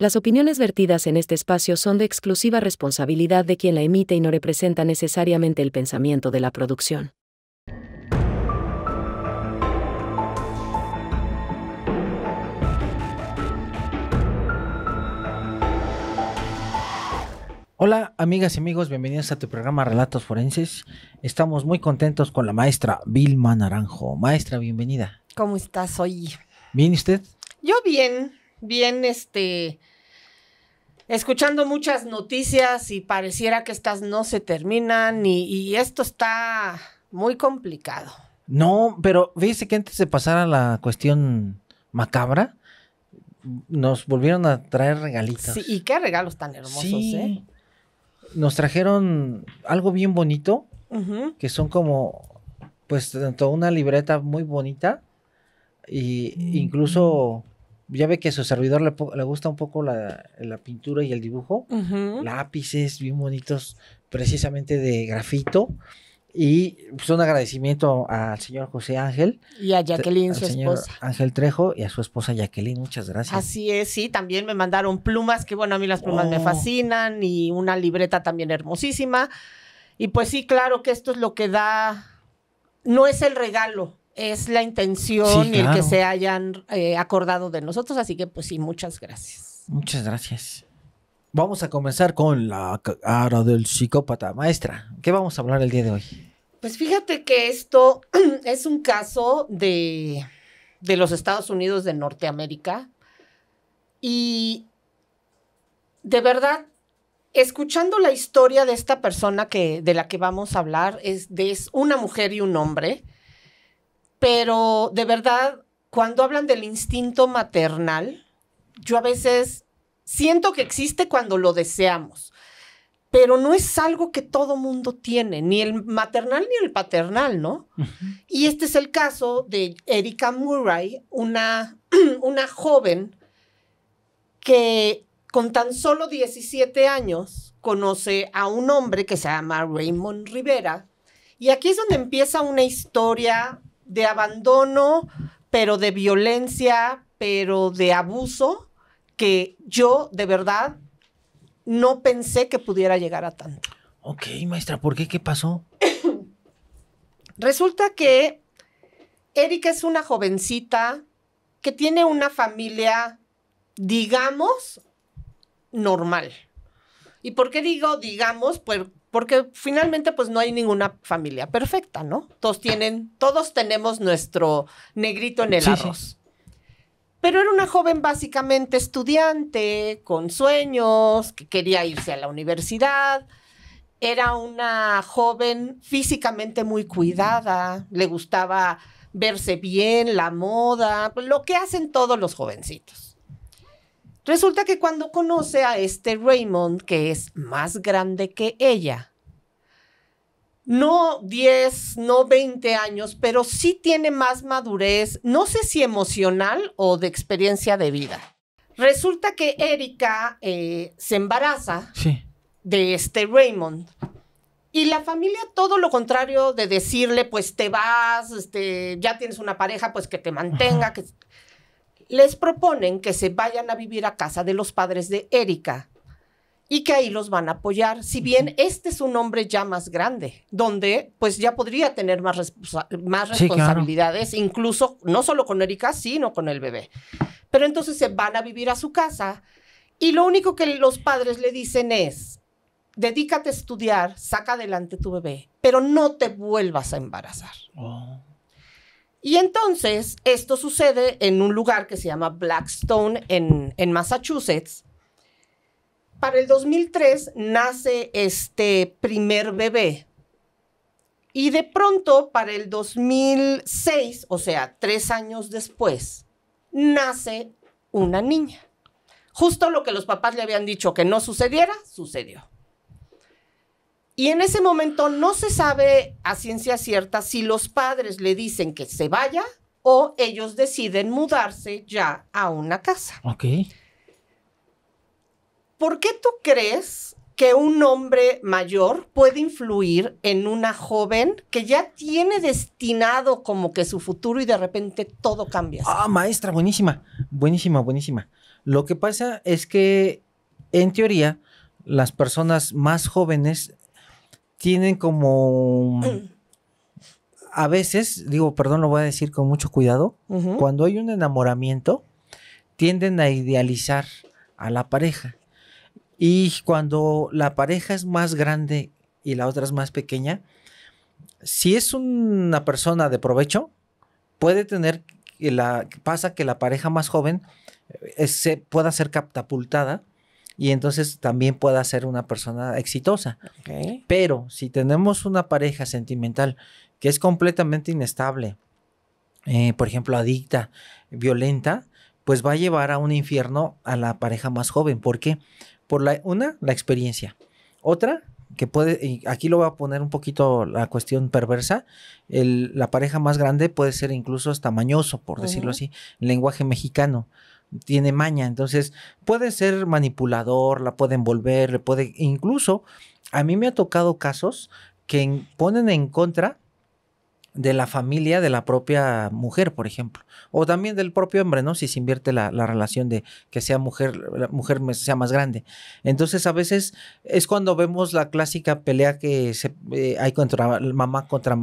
Las opiniones vertidas en este espacio son de exclusiva responsabilidad de quien la emite y no representa necesariamente el pensamiento de la producción. Hola amigas y amigos, bienvenidos a tu programa Relatos Forenses. Estamos muy contentos con la maestra Vilma Naranjo. Maestra, bienvenida. ¿Cómo estás hoy? ¿Bien usted? Yo bien, escuchando muchas noticias y pareciera que estas no se terminan y esto está muy complicado. No, pero fíjese que antes de pasar a la cuestión macabra, nos volvieron a traer regalitos. Sí, y qué regalos tan hermosos, sí. Nos trajeron algo bien bonito, que son como, pues, tanto una libreta muy bonita y incluso, ya ve que a su servidor le gusta un poco la pintura y el dibujo, lápices bien bonitos, precisamente de grafito, y pues un agradecimiento al señor José Ángel. Y a Jacqueline, su señor esposa. Ángel Trejo y a su esposa Jacqueline, muchas gracias. Así es, sí, también me mandaron plumas, que bueno, a mí las plumas me fascinan, y una libreta también hermosísima. Y pues sí, claro que esto es lo que da, no es el regalo, es la intención, Sí, y el claro, que se hayan acordado de nosotros, así que pues sí, muchas gracias. Muchas gracias. Vamos a comenzar con la cara del psicópata. Maestra, ¿qué vamos a hablar el día de hoy? Pues fíjate que esto es un caso de los Estados Unidos de Norteamérica, y de verdad, escuchando la historia de esta persona de la que vamos a hablar, es una mujer y un hombre, pero de verdad, cuando hablan del instinto maternal, yo a veces siento que existe cuando lo deseamos, pero no es algo que todo mundo tiene, ni el maternal ni el paternal, ¿no? Y este es el caso de Erica Murray, una joven que con tan solo 17 años conoce a un hombre que se llama Raymond Rivera, y aquí es donde empieza una historia de abandono, pero de violencia, pero de abuso, que yo, de verdad, no pensé que pudiera llegar a tanto. Ok, maestra, ¿por qué? ¿Qué pasó? Resulta que Erika es una jovencita que tiene una familia, digamos, normal. ¿Y por qué digo digamos? Pues porque finalmente pues no hay ninguna familia perfecta, ¿no? Todos tenemos nuestro negrito en el arroz. Sí. Pero era una joven básicamente estudiante, con sueños, que quería irse a la universidad. Era una joven físicamente muy cuidada, le gustaba verse bien, la moda, lo que hacen todos los jovencitos. Resulta que cuando conoce a este Raymond, que es más grande que ella, no 10, no 20 años, pero sí tiene más madurez, no sé si emocional o de experiencia de vida. Resulta que Erika se embaraza de este Raymond, y la familia, todo lo contrario de decirle, pues te vas, ya tienes una pareja, pues que te mantenga, les proponen que se vayan a vivir a casa de los padres de Erika, y que ahí los van a apoyar, si bien este es un hombre ya más grande, donde pues ya podría tener más responsabilidades, claro, incluso no solo con Erika, sino con el bebé. Pero entonces se van a vivir a su casa, y lo único que los padres le dicen es: dedícate a estudiar, saca adelante tu bebé, pero no te vuelvas a embarazar. Y entonces esto sucede en un lugar que se llama Blackstone en Massachusetts. Para el 2003 nace este primer bebé, y de pronto para el 2006, o sea, 3 años después, nace una niña. Justo lo que los papás le habían dicho que no sucediera, sucedió. Y en ese momento no se sabe a ciencia cierta si los padres le dicen que se vaya o ellos deciden mudarse ya a una casa. Ok. ¿Por qué tú crees que un hombre mayor puede influir en una joven que ya tiene destinado como que su futuro y de repente todo cambia? Ah, maestra, buenísima, buenísima, buenísima. Lo que pasa es que, en teoría, las personas más jóvenes tienen como... A veces, perdón, lo voy a decir con mucho cuidado, cuando hay un enamoramiento, tienden a idealizar a la pareja. Y cuando la pareja es más grande y la otra es más pequeña, si es una persona de provecho, puede tener, pasa que la pareja más joven pueda ser catapultada y entonces también pueda ser una persona exitosa. Okay. Pero si tenemos una pareja sentimental que es completamente inestable, por ejemplo, adicta, violenta, pues va a llevar a un infierno a la pareja más joven. ¿Por qué? Por la experiencia. Otra, que puede, y aquí lo voy a poner un poquito la cuestión perversa, la pareja más grande puede ser incluso hasta mañoso, por decirlo así, en lenguaje mexicano. Tiene maña, entonces puede ser manipulador, la puede envolver, incluso a mí me ha tocado casos que ponen en contra de la familia de la propia mujer, por ejemplo, o también del propio hombre, ¿no? Si se invierte la relación de que sea la mujer sea más grande. Entonces, a veces es cuando vemos la clásica pelea que hay contra mamá contra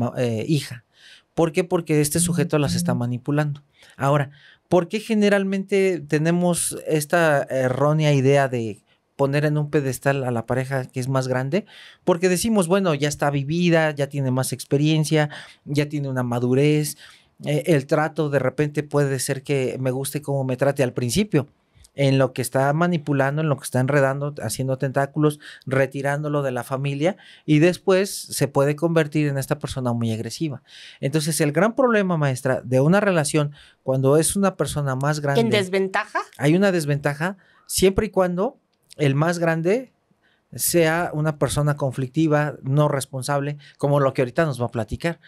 hija. ¿Por qué? Porque este sujeto las está manipulando. Ahora, ¿por qué generalmente tenemos esta errónea idea de poner en un pedestal a la pareja que es más grande? Porque decimos, bueno, ya está vivida, ya tiene más experiencia, ya tiene una madurez, el trato de repente puede ser que me guste cómo me trate al principio, en lo que está manipulando, en lo que está enredando, haciendo tentáculos, retirándolo de la familia y después se puede convertir en esta persona muy agresiva. Entonces, el gran problema, maestra, de una relación cuando es una persona más grande... ¿En desventaja? Hay una desventaja siempre y cuando el más grande sea una persona conflictiva, no responsable, como lo que ahorita nos va a platicar.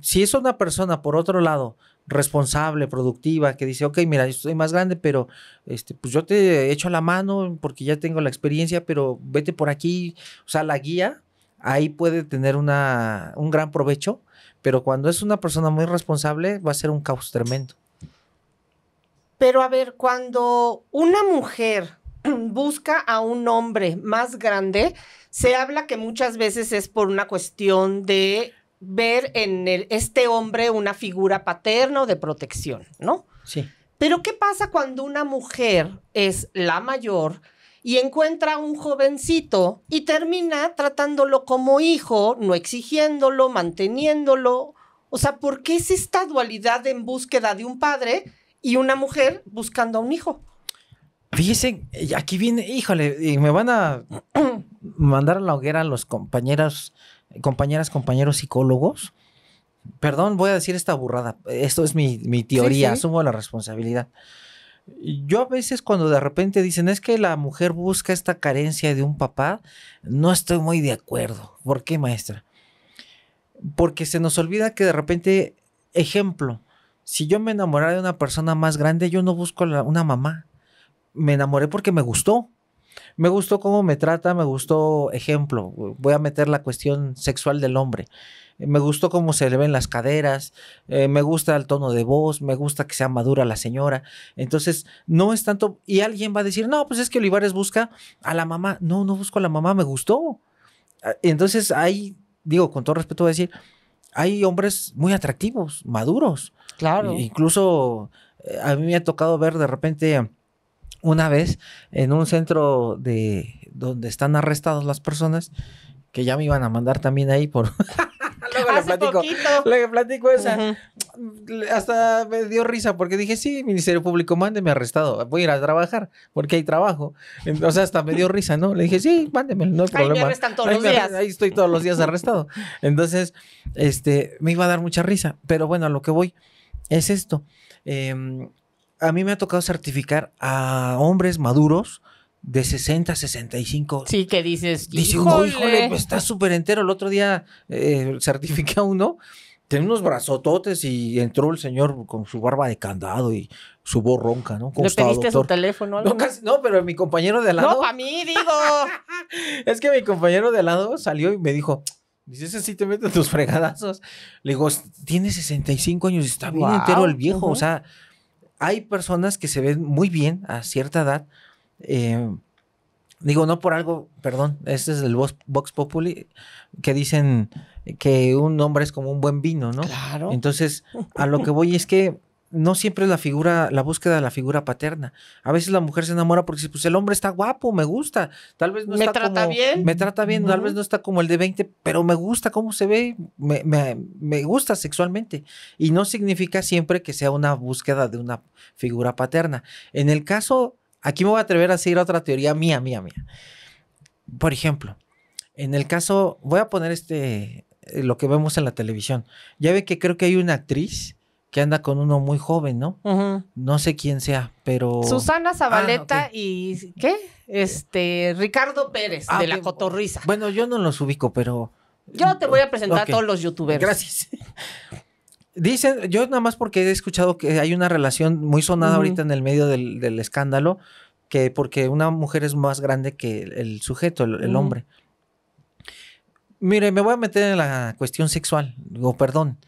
Si es una persona, por otro lado, responsable, productiva, que dice, ok, mira, yo soy más grande, pero pues yo te echo la mano porque ya tengo la experiencia, pero vete por aquí, o sea, la guía, ahí puede tener un gran provecho, pero cuando es una persona muy responsable, va a ser un caos tremendo. Pero a ver, cuando una mujer busca a un hombre más grande, se habla que muchas veces es por una cuestión de ver en este hombre una figura paterna o de protección, ¿no? Sí. Pero ¿qué pasa cuando una mujer es la mayor y encuentra a un jovencito y termina tratándolo como hijo, no exigiéndolo, manteniéndolo? O sea, ¿por qué es esta dualidad en búsqueda de un padre y una mujer buscando a un hijo? Fíjense, aquí viene, híjole, y me van a mandar a la hoguera los compañeros psicólogos. Perdón, voy a decir esta burrada. Esto es mi teoría, sí. Asumo la responsabilidad. Yo a veces cuando de repente dicen es que la mujer busca esta carencia de un papá, no estoy muy de acuerdo. ¿Por qué, maestra? Porque se nos olvida que de repente, ejemplo, si yo me enamorara de una persona más grande, yo no busco una mamá. Me enamoré porque me gustó. Me gustó cómo me trata, me gustó, ejemplo, voy a meter la cuestión sexual del hombre. Me gustó cómo se le ven las caderas, me gusta el tono de voz, me gusta que sea madura la señora. Entonces, no es tanto, y alguien va a decir, no, pues es que Olivares busca a la mamá. No busco a la mamá, me gustó. Entonces, con todo respeto voy a decir, hay hombres muy atractivos, maduros. Claro. Incluso a mí me ha tocado ver de repente... Una vez en un centro donde están arrestadas las personas, que ya me iban a mandar también ahí por... Luego le platico esa. Hasta me dio risa porque dije, sí, Ministerio Público, mándeme arrestado. Voy a ir a trabajar porque hay trabajo. O sea, hasta me dio risa, ¿no? Le dije, sí, mándeme, no hay problema. Ahí me arrestan todos los días. Ahí estoy todos los días arrestado. Entonces, me iba a dar mucha risa. Pero bueno, a lo que voy es esto. A mí me ha tocado certificar a hombres maduros de 60, 65. Sí, que dices, híjole, pues está súper entero. El otro día certifiqué a uno, tenía unos brazototes y entró el señor con su barba de candado y su voz ronca, ¿no? ¿Le pediste su teléfono? No, pero mi compañero de al lado... No, para mí, digo. Es que mi compañero de al lado salió y me dijo... Dice, ese sí te meten tus fregadazos. Le digo, tiene 65 años y está bien entero el viejo, o sea... hay personas que se ven muy bien a cierta edad. Digo, no por algo, perdón, este es el Vox Populi, que dicen que un hombre es como un buen vino, ¿no? Claro. Entonces, a lo que voy es que no siempre es la búsqueda de la figura paterna. A veces la mujer se enamora porque pues el hombre está guapo, me gusta. Tal vez no está como... Me trata bien, tal vez no está como el de 20, pero me gusta cómo se ve, me gusta sexualmente. Y no significa siempre que sea una búsqueda de una figura paterna. En el caso, aquí me voy a atrever a seguir otra teoría mía. Por ejemplo, en el caso, voy a poner lo que vemos en la televisión. Ya ve que creo que hay una actriz que anda con uno muy joven, ¿no? No sé quién sea, pero... Susana Zabaleta y... ¿qué? Ricardo Pérez, de La Cotorrisa. Bueno, yo no los ubico, pero... Yo te voy a presentar a todos los youtubers. Gracias. Dicen, yo nada más porque he escuchado que hay una relación muy sonada ahorita en el medio del escándalo, que porque una mujer es más grande que el sujeto, el hombre. Mire, me voy a meter en la cuestión sexual, digo, perdón.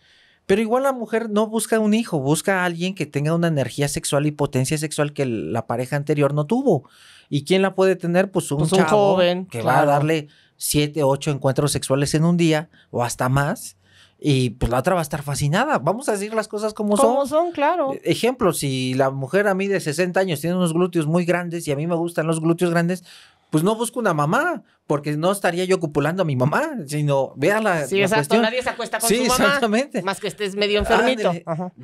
Pero igual la mujer no busca un hijo, busca a alguien que tenga una energía sexual y potencia sexual que la pareja anterior no tuvo. ¿Y quién la puede tener? Pues un chavo joven que va a darle 7, 8 encuentros sexuales en un día o hasta más. Y pues la otra va a estar fascinada. Vamos a decir las cosas como son. Como son, claro. Ejemplo, si la mujer a mí de 60 años tiene unos glúteos muy grandes y a mí me gustan los glúteos grandes, pues no busco una mamá, porque no estaría yo copulando a mi mamá, sino vea la Sí, exacto, cuestión. Nadie se acuesta con su mamá. Exactamente. Más que estés medio enfermito.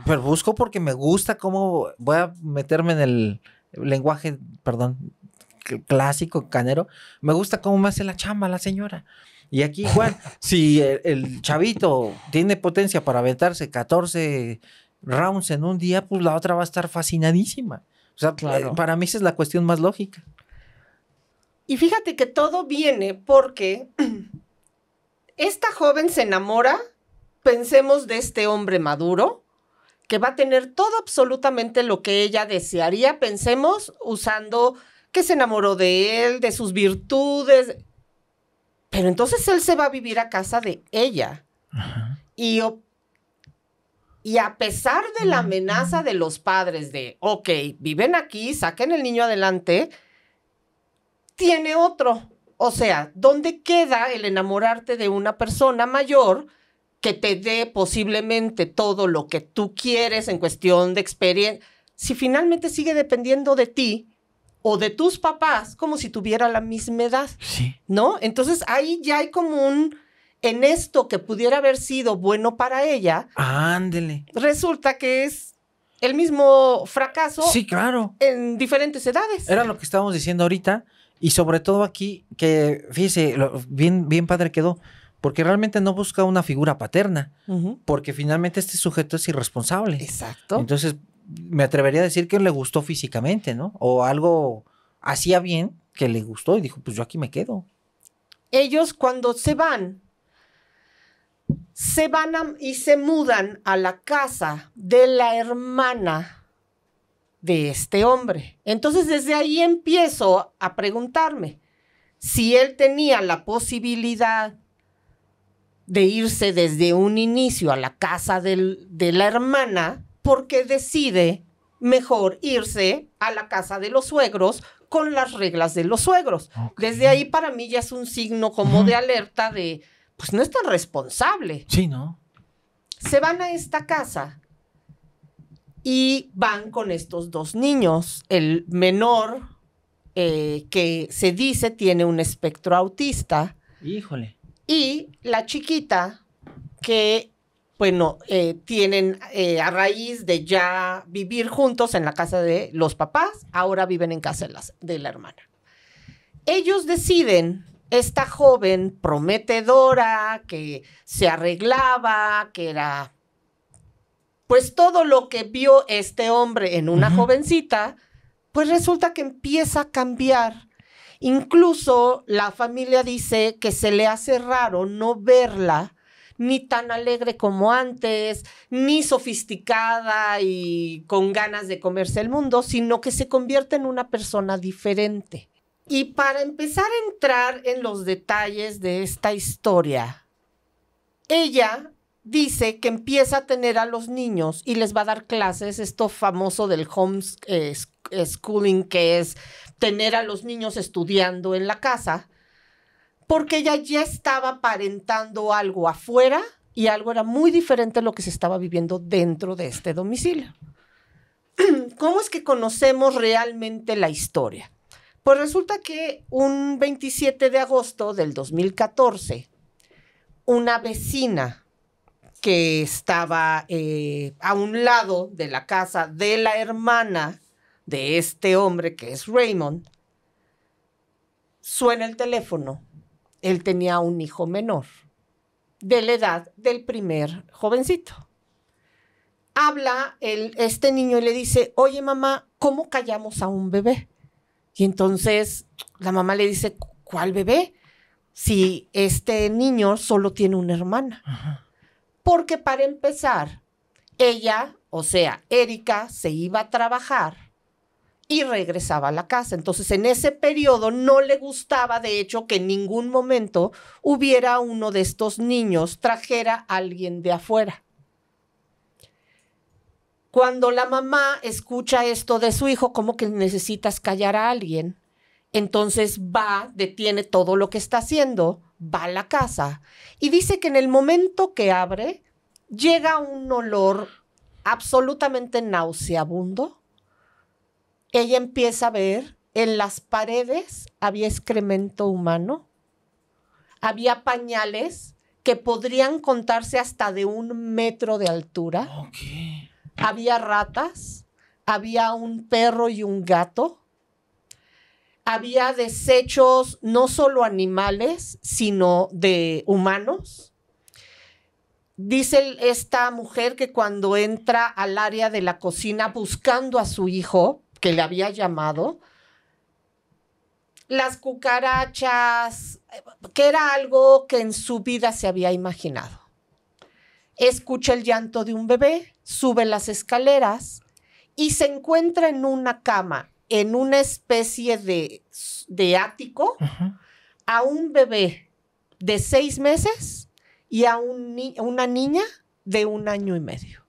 Pero busco porque me gusta cómo, voy a meterme en el lenguaje, perdón, clásico, canero, me gusta cómo me hace la chamba la señora. Y aquí igual, si el chavito tiene potencia para aventarse 14 rounds en un día, pues la otra va a estar fascinadísima. O sea, para mí esa es la cuestión más lógica. Y fíjate que todo viene porque esta joven se enamora, pensemos de este hombre maduro, que va a tener todo absolutamente lo que ella desearía, pensemos usando que se enamoró de él, de sus virtudes, pero entonces él se va a vivir a casa de ella. Y a pesar de la amenaza de los padres de, ok, viven aquí, saquen el niño adelante, tiene otro. O sea, ¿dónde queda el enamorarte de una persona mayor que te dé posiblemente todo lo que tú quieres en cuestión de experiencia? Si finalmente sigue dependiendo de ti o de tus papás, como si tuviera la misma edad, ¿no? Entonces ahí ya hay como en esto que pudiera haber sido bueno para ella. Ándele. Resulta que es el mismo fracaso. Sí, claro. En diferentes edades. Era lo que estábamos diciendo ahorita. Y sobre todo aquí, que fíjese, bien padre quedó, porque realmente no busca una figura paterna, porque finalmente este sujeto es irresponsable. Exacto. Entonces, me atrevería a decir que le gustó físicamente, ¿no? O algo hacía bien que le gustó y dijo, pues yo aquí me quedo. Ellos cuando se van y se mudan a la casa de la hermana de este hombre. Entonces, desde ahí empiezo a preguntarme si él tenía la posibilidad de irse desde un inicio a la casa de la hermana, porque decide mejor irse a la casa de los suegros con las reglas de los suegros. Okay. Desde ahí para mí ya es un signo como de alerta de, pues no es tan responsable. Sí, ¿no? Se van a esta casa y van con estos dos niños. El menor, que se dice tiene un espectro autista. Híjole. Y la chiquita que, bueno, tienen a raíz de ya vivir juntos en la casa de los papás, ahora viven en casa de la hermana. Ellos deciden, esta joven prometedora que se arreglaba, que era pues todo lo que vio este hombre en una jovencita, pues resulta que empieza a cambiar. Incluso la familia dice que se le hace raro no verla ni tan alegre como antes, ni sofisticada y con ganas de comerse el mundo, sino que se convierte en una persona diferente. Y para empezar a entrar en los detalles de esta historia, ella dice que empieza a tener a los niños y les va a dar clases, esto famoso del homeschooling, que es tener a los niños estudiando en la casa, porque ella ya estaba aparentando algo afuera y algo era muy diferente a lo que se estaba viviendo dentro de este domicilio. ¿Cómo es que conocemos realmente la historia? Pues resulta que un 27 de agosto del 2014, una vecina que estaba a un lado de la casa de la hermana de este hombre, que es Raymond, suena el teléfono. Él tenía un hijo menor, de la edad del primer jovencito. Habla este niño y le dice, oye mamá, ¿cómo callamos a un bebé? Y entonces la mamá le dice, ¿cuál bebé? Si este niño solo tiene una hermana. Ajá. Porque para empezar, ella, o sea, Erika, se iba a trabajar y regresaba a la casa. Entonces, en ese periodo no le gustaba, de hecho, que en ningún momento hubiera uno de estos niños trajera a alguien de afuera. Cuando la mamá escucha esto de su hijo, como que necesitas callar a alguien, entonces va, detiene todo lo que está haciendo, va a la casa y dice que en el momento que abre, llega un olor absolutamente nauseabundo. Ella empieza a ver en las paredes había excremento humano, había pañales que podrían contarse hasta de 1 metro de altura. Okay. Había ratas, había un perro y un gato, había desechos no solo animales, sino de humanos. Dice esta mujer que cuando entra al área de la cocina buscando a su hijo, que le había llamado, las cucarachas, que era algo que en su vida se había imaginado. Escucha el llanto de un bebé, sube las escaleras y se encuentra en una cama, en una especie de ático, a un bebé de 6 meses y a una niña de 1 año y medio.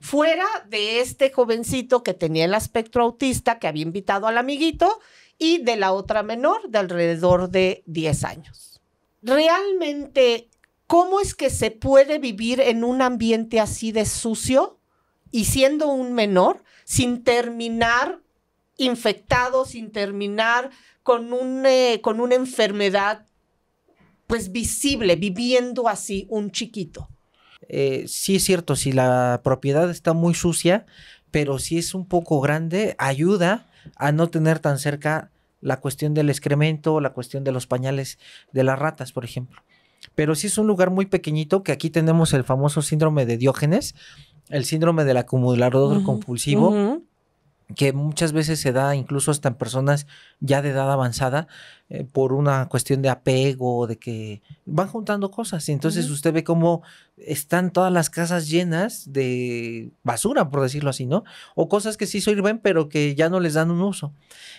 Fuera de este jovencito que tenía el espectro autista, que había invitado al amiguito, y de la otra menor de alrededor de 10 años. Realmente, ¿cómo es que se puede vivir en un ambiente así de sucio y siendo un menor sin terminar infectado, sin terminar con una enfermedad pues visible, viviendo así un chiquito? Sí es cierto, si la propiedad está muy sucia, pero si es un poco grande, ayuda a no tener tan cerca la cuestión del excremento, la cuestión de los pañales de las ratas, por ejemplo. Pero si es un lugar muy pequeñito, que aquí tenemos el famoso síndrome de Diógenes, el síndrome del acumulador compulsivo, que muchas veces se da incluso hasta en personas ya de edad avanzada, por una cuestión de apego, de que van juntando cosas. Y entonces usted ve cómo están todas las casas llenas de basura, por decirlo así, ¿no? O cosas que sí sirven, pero que ya no les dan un uso.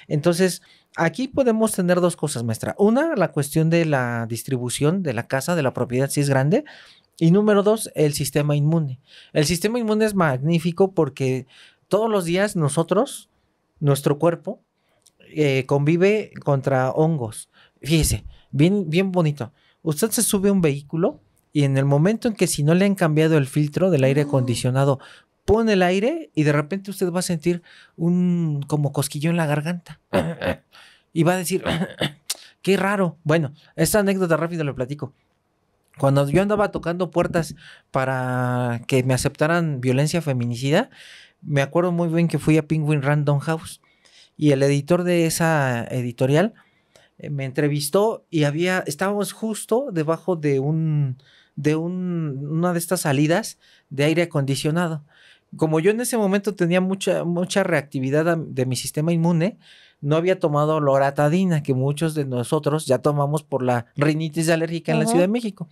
Entonces, aquí podemos tener 2 cosas, maestra. Una, la cuestión de la distribución de la casa, de la propiedad, si es grande. Y número 2, el sistema inmune. El sistema inmune es magnífico porque todos los días nosotros, nuestro cuerpo, convive contra hongos. Fíjese, bien bonito. Usted se sube a un vehículo y en el momento en que si no le han cambiado el filtro del aire acondicionado, pone el aire y de repente usted va a sentir un como cosquillo en la garganta. Y va a decir, qué raro. Bueno, esta anécdota rápido le platico. Cuando yo andaba tocando puertas para que me aceptaran violencia feminicida, me acuerdo muy bien que fui a Penguin Random House y el editor de esa editorial me entrevistó y estábamos justo debajo de una de estas salidas de aire acondicionado. Como yo en ese momento tenía mucha reactividad de mi sistema inmune, no había tomado loratadina, que muchos de nosotros ya tomamos por la rinitis alérgica en la Ciudad de México.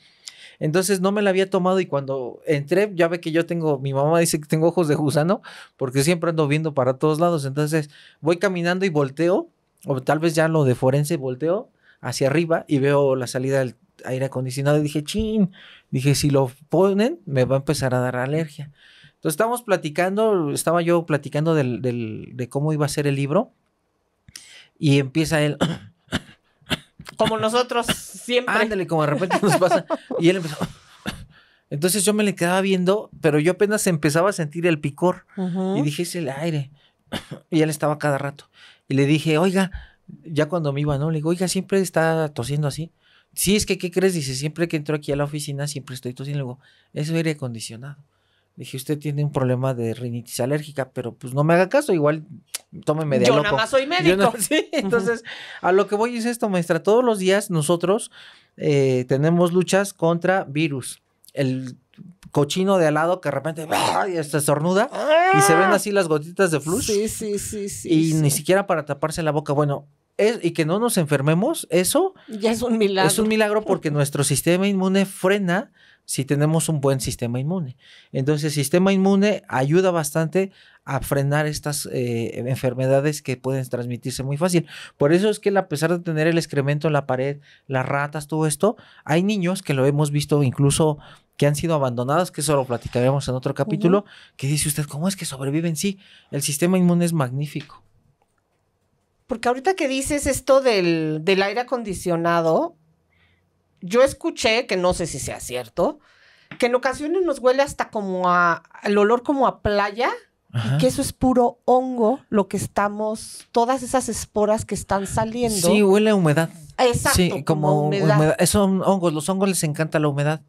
Entonces no me la había tomado y cuando entré, ya ve que mi mamá dice que tengo ojos de gusano porque siempre ando viendo para todos lados. Entonces voy caminando y volteo, o tal vez ya lo de forense, volteo hacia arriba y veo la salida aire acondicionado. Y dije, chin, dije, si lo ponen, me va a empezar a dar alergia. Entonces estaba yo platicando de cómo iba a ser el libro. Y empieza él... Como nosotros siempre. Ándale, como de repente nos pasa. Y él empezó... Entonces yo me le quedaba viendo, pero yo apenas empezaba a sentir el picor. Y dije, es el aire. Y él estaba cada rato. Y le dije, oiga, ya cuando me iba, ¿no? Le digo, oiga, siempre está tosiendo así. Sí, es que, ¿qué crees? Dice, siempre que entro aquí a la oficina, siempre estoy tosiendo. Le digo, es aire acondicionado. Dije, usted tiene un problema de rinitis alérgica, pero pues no me haga caso, igual tómeme de loco. Yo nada más soy médico. Sí, entonces, a lo que voy es esto, maestra. Todos los días nosotros tenemos luchas contra virus. El cochino de al lado que de repente y hasta estornuda y se ven así las gotitas de flush. Sí. Y ni siquiera para taparse la boca. Bueno, y que no nos enfermemos, eso ya es un milagro. Es un milagro porque nuestro sistema inmune frena si tenemos un buen sistema inmune. Entonces, el sistema inmune ayuda bastante a frenar estas enfermedades que pueden transmitirse muy fácil. Por eso es que a pesar de tener el excremento en la pared, las ratas, todo esto, hay niños que lo hemos visto incluso que han sido abandonados, que eso lo platicaremos en otro capítulo, que dice usted, ¿cómo es que sobreviven? Sí, el sistema inmune es magnífico. Porque ahorita que dices esto del aire acondicionado, yo escuché, que no sé si sea cierto, que en ocasiones nos huele hasta como el olor como a playa. Ajá. Y que eso es puro hongo, lo que todas esas esporas que están saliendo. Sí, huele a humedad. Exacto, sí, como humedad. Son hongos, los hongos les encanta la humedad.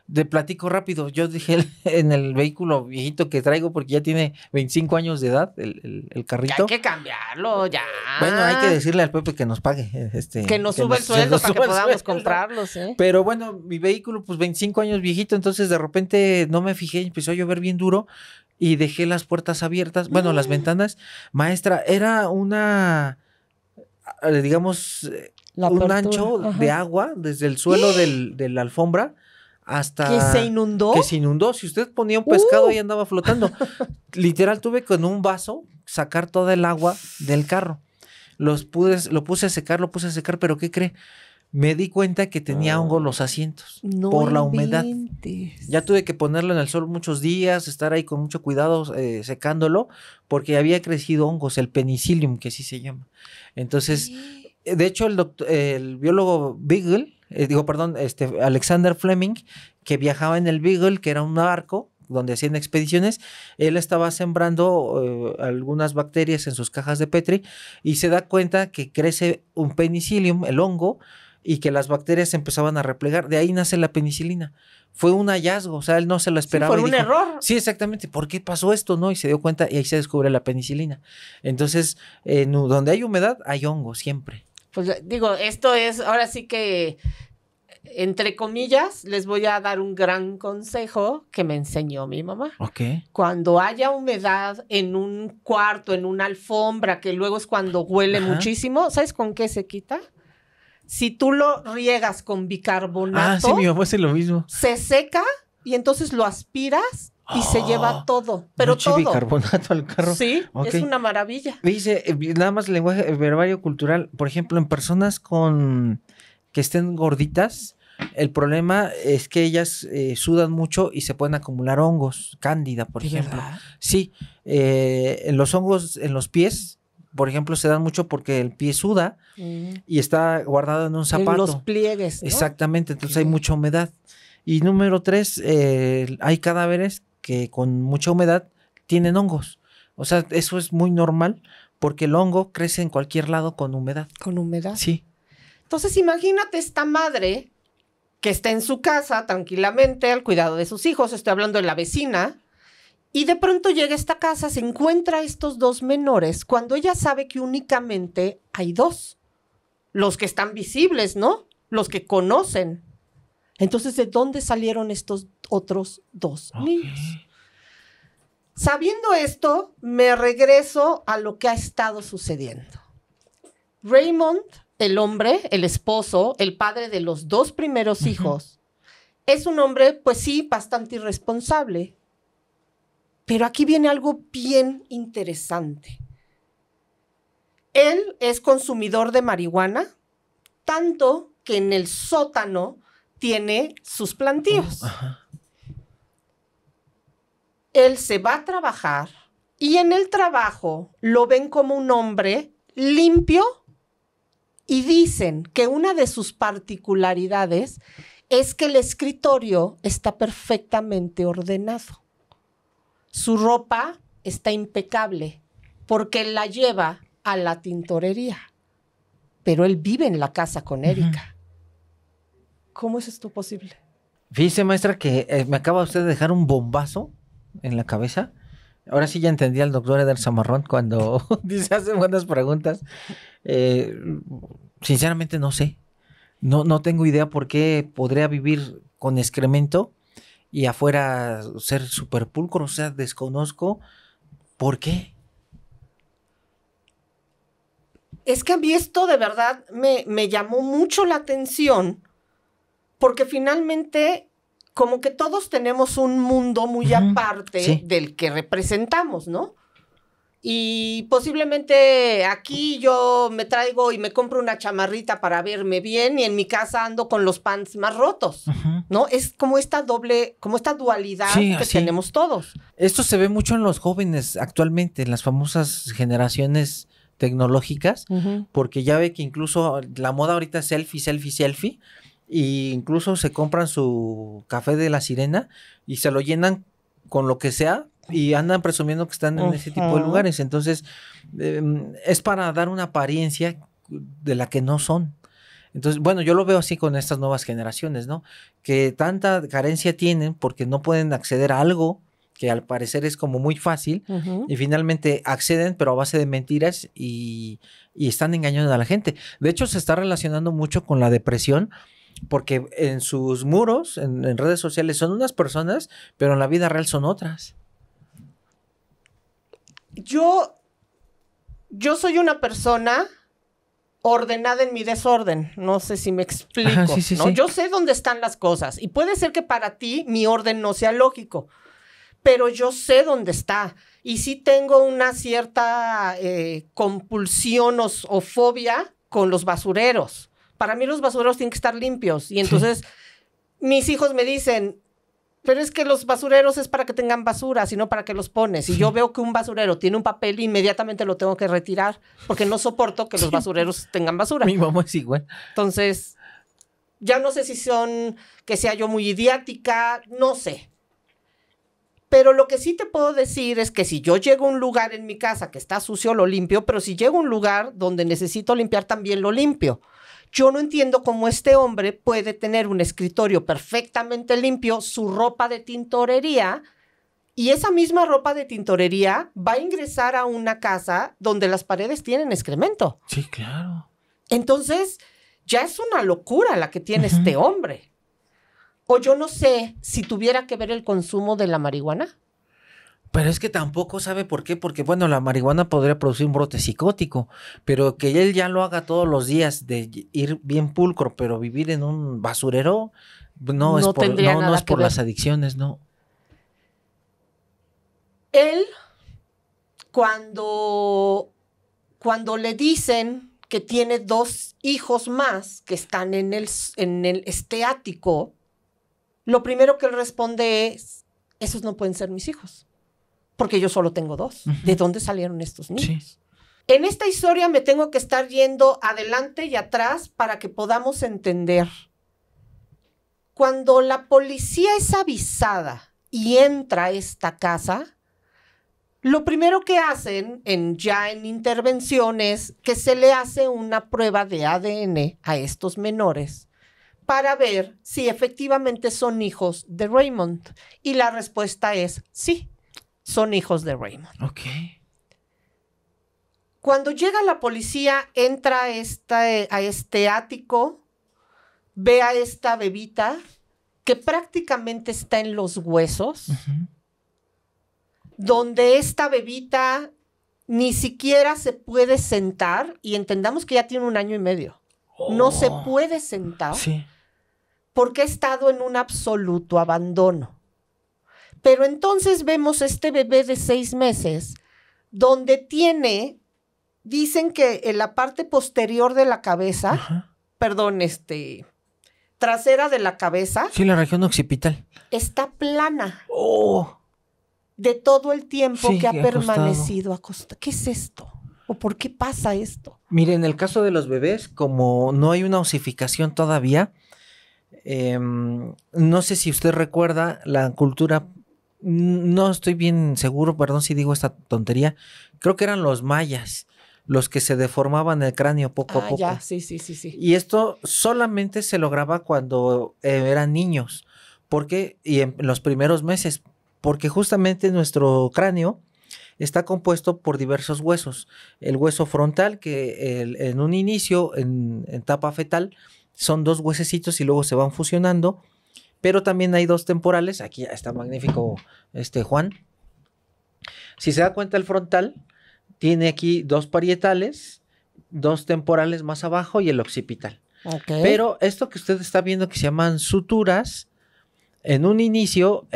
De platico rápido, yo dije en el vehículo viejito que traigo, porque ya tiene 25 años de edad, el carrito. Ya hay que cambiarlo, ya. Bueno, hay que decirle al Pepe que nos pague. Que nos suba el sueldo para que podamos comprarlos, ¿eh? Pero bueno, mi vehículo, pues 25 años viejito, entonces de repente no me fijé, empezó a llover bien duro. Y dejé las puertas abiertas, bueno, las ventanas. Maestra, era una, digamos, un ancho de agua desde el suelo de la alfombra hasta... ¿Que se inundó? Que se inundó. Si usted ponía un pescado y andaba flotando. Literal, tuve con un vaso sacar toda el agua del carro. Lo puse a secar, pero ¿qué cree? Me di cuenta que tenía hongo los asientos por la humedad. Ya tuve que ponerlo en el sol muchos días, estar ahí con mucho cuidado secándolo, porque había crecido hongos, el penicillium, que así se llama. Entonces, de hecho, el biólogo Beagle, Alexander Fleming, que viajaba en el Beagle, que era un barco donde hacían expediciones, él estaba sembrando algunas bacterias en sus cajas de Petri y se da cuenta que crece un penicillium, el hongo, y que las bacterias se empezaban a replegar. De ahí nace la penicilina. Fue un hallazgo, o sea, él no se lo esperaba. Sí, fue un error. Sí, exactamente. ¿Por qué pasó esto? ¿No? Y se dio cuenta y ahí se descubre la penicilina. Entonces, donde hay humedad, hay hongo siempre. Pues digo, esto es, ahora sí que, entre comillas, les voy a dar un gran consejo que me enseñó mi mamá. Ok. Cuando haya humedad en un cuarto, en una alfombra, que luego es cuando huele muchísimo, ¿sabes con qué se quita? Si tú lo riegas con bicarbonato, sí, mi mamá hace lo mismo. Se seca y entonces lo aspiras y se lleva todo, pero todo. Bicarbonato al carro. Sí, es una maravilla. Dice, nada más lenguaje verbario cultural, por ejemplo, en personas que estén gorditas, el problema es que ellas sudan mucho y se pueden acumular hongos, cándida, por ejemplo. ¿Verdad? Sí, en los hongos en los pies, por ejemplo, se dan mucho porque el pie suda y está guardado en un zapato. En los pliegues, ¿no? Exactamente, entonces hay mucha humedad. Y número 3, hay cadáveres que con mucha humedad tienen hongos. O sea, eso es muy normal porque el hongo crece en cualquier lado con humedad. ¿Con humedad? Sí. Entonces, imagínate esta madre que está en su casa tranquilamente al cuidado de sus hijos, estoy hablando de la vecina, y de pronto llega a esta casa, se encuentra a estos 2 menores, cuando ella sabe que únicamente hay 2. Los que están visibles, ¿no? Los que conocen. Entonces, ¿de dónde salieron estos otros 2 niños? Sabiendo esto, me regreso a lo que ha estado sucediendo. Raymond, el hombre, el esposo, el padre de los 2 primeros hijos, es un hombre, pues sí, bastante irresponsable. Pero aquí viene algo bien interesante. Él es consumidor de marihuana, tanto que en el sótano tiene sus plantíos. Él se va a trabajar y en el trabajo lo ven como un hombre limpio y dicen que una de sus particularidades es que el escritorio está perfectamente ordenado. Su ropa está impecable porque la lleva a la tintorería. Pero él vive en la casa con Erika. ¿Cómo es esto posible? Fíjese, maestra, que me acaba usted de dejar un bombazo en la cabeza. Ahora sí ya entendí al doctor Eder Zamarrón cuando dice hace buenas preguntas. Sinceramente no sé. No tengo idea por qué podría vivir con excremento y afuera ser súper pulcro. O sea, desconozco por qué. Es que a mí esto de verdad me llamó mucho la atención porque finalmente como que todos tenemos un mundo muy aparte del que representamos, ¿no? Y posiblemente aquí yo me traigo y me compro una chamarrita para verme bien y en mi casa ando con los pants más rotos, ¿no? Es como esta dualidad que tenemos todos. Esto se ve mucho en los jóvenes actualmente, en las famosas generaciones tecnológicas, porque ya ve que incluso la moda ahorita es selfie, y incluso se compran su café de la sirena y se lo llenan con lo que sea y andan presumiendo que están en ese tipo de lugares. Entonces, es para dar una apariencia de la que no son. Entonces, bueno, yo lo veo así con estas nuevas generaciones, ¿no? Que tanta carencia tienen porque no pueden acceder a algo que al parecer es como muy fácil, y finalmente acceden, pero a base de mentiras y están engañando a la gente. De hecho, se está relacionando mucho con la depresión, porque en sus muros, en redes sociales, son unas personas, pero en la vida real son otras. Yo soy una persona ordenada en mi desorden. No sé si me explico. Ajá, sí. Yo sé dónde están las cosas. Y puede ser que para ti mi orden no sea lógico, pero yo sé dónde está. Y sí tengo una cierta compulsión o fobia con los basureros. Para mí los basureros tienen que estar limpios. Y entonces mis hijos me dicen, pero es que los basureros es para que tengan basura, sino para que los pones. Y yo veo que un basurero tiene un papel, inmediatamente lo tengo que retirar, porque no soporto que los basureros tengan basura. Mi mamá es igual. Entonces, ya no sé si son que sea yo muy idiática, no sé. Pero lo que sí te puedo decir es que si yo llego a un lugar en mi casa que está sucio, lo limpio, pero si llego a un lugar donde necesito limpiar, también lo limpio. Yo no entiendo cómo este hombre puede tener un escritorio perfectamente limpio, su ropa de tintorería, y esa misma ropa de tintorería va a ingresar a una casa donde las paredes tienen excremento. Sí, claro. Entonces, ya es una locura la que tiene este hombre. O yo no sé si tuviera que ver el consumo de la marihuana. Pero es que tampoco sabe por qué, porque bueno, la marihuana podría producir un brote psicótico, pero que él ya lo haga todos los días de ir bien pulcro, pero vivir en un basurero, no es por las adicciones, no. Él, cuando le dicen que tiene 2 hijos más que están en el ático, lo primero que él responde es, esos no pueden ser mis hijos. Porque yo solo tengo 2. ¿De dónde salieron estos niños? Sí. En esta historia me tengo que estar yendo adelante y atrás para que podamos entender. Cuando la policía es avisada y entra a esta casa, lo primero que hacen ya en intervención es que se le hace una prueba de ADN a estos menores para ver si efectivamente son hijos de Raymond. Y la respuesta es sí. Son hijos de Raymond. Ok. Cuando llega la policía, entra a este ático, ve a esta bebita que prácticamente está en los huesos, donde esta bebita ni siquiera se puede sentar, y entendamos que ya tiene 1 año y medio. No se puede sentar porque ha estado en un absoluto abandono. Pero entonces vemos este bebé de 6 meses donde dicen que en la parte posterior de la cabeza, trasera de la cabeza. Sí, la región occipital. Está plana. Oh. De todo el tiempo Sí, que ha acostado. permanecido acostado. ¿Qué es esto? ¿O por qué pasa esto? Mire, en el caso de los bebés, como no hay una osificación todavía, no sé si usted recuerda la cultura, no estoy bien seguro, perdón si digo esta tontería, creo que eran los mayas los que se deformaban el cráneo poco a poco. Ya, sí. Y esto solamente se lograba cuando eran niños, porque y en los primeros meses, porque justamente nuestro cráneo está compuesto por diversos huesos. El hueso frontal, que en un inicio, en etapa fetal, son 2 huesecitos y luego se van fusionando, pero también hay 2 temporales. Aquí está magnífico Juan. Si se da cuenta, el frontal tiene aquí 2 parietales, 2 temporales más abajo y el occipital. Okay. Pero esto que usted está viendo que se llaman suturas, en un inicio,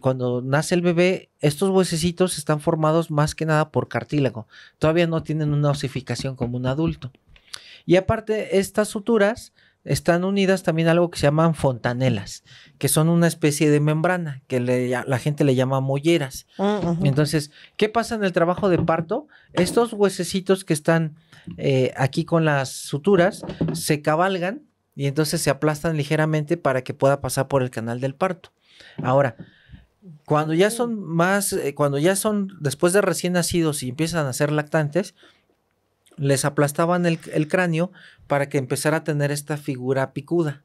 cuando nace el bebé, estos huesecitos están formados más que nada por cartílago. Todavía no tienen una osificación como un adulto. Y aparte, estas suturas están unidas también a algo que se llaman fontanelas, que son una especie de membrana, que la gente le llama molleras. Entonces, ¿qué pasa en el trabajo de parto? Estos huesecitos que están aquí con las suturas se cabalgan y entonces se aplastan ligeramente para que pueda pasar por el canal del parto. Ahora, cuando ya son después de recién nacidos y empiezan a ser lactantes, les aplastaban el cráneo para que empezara a tener esta figura picuda,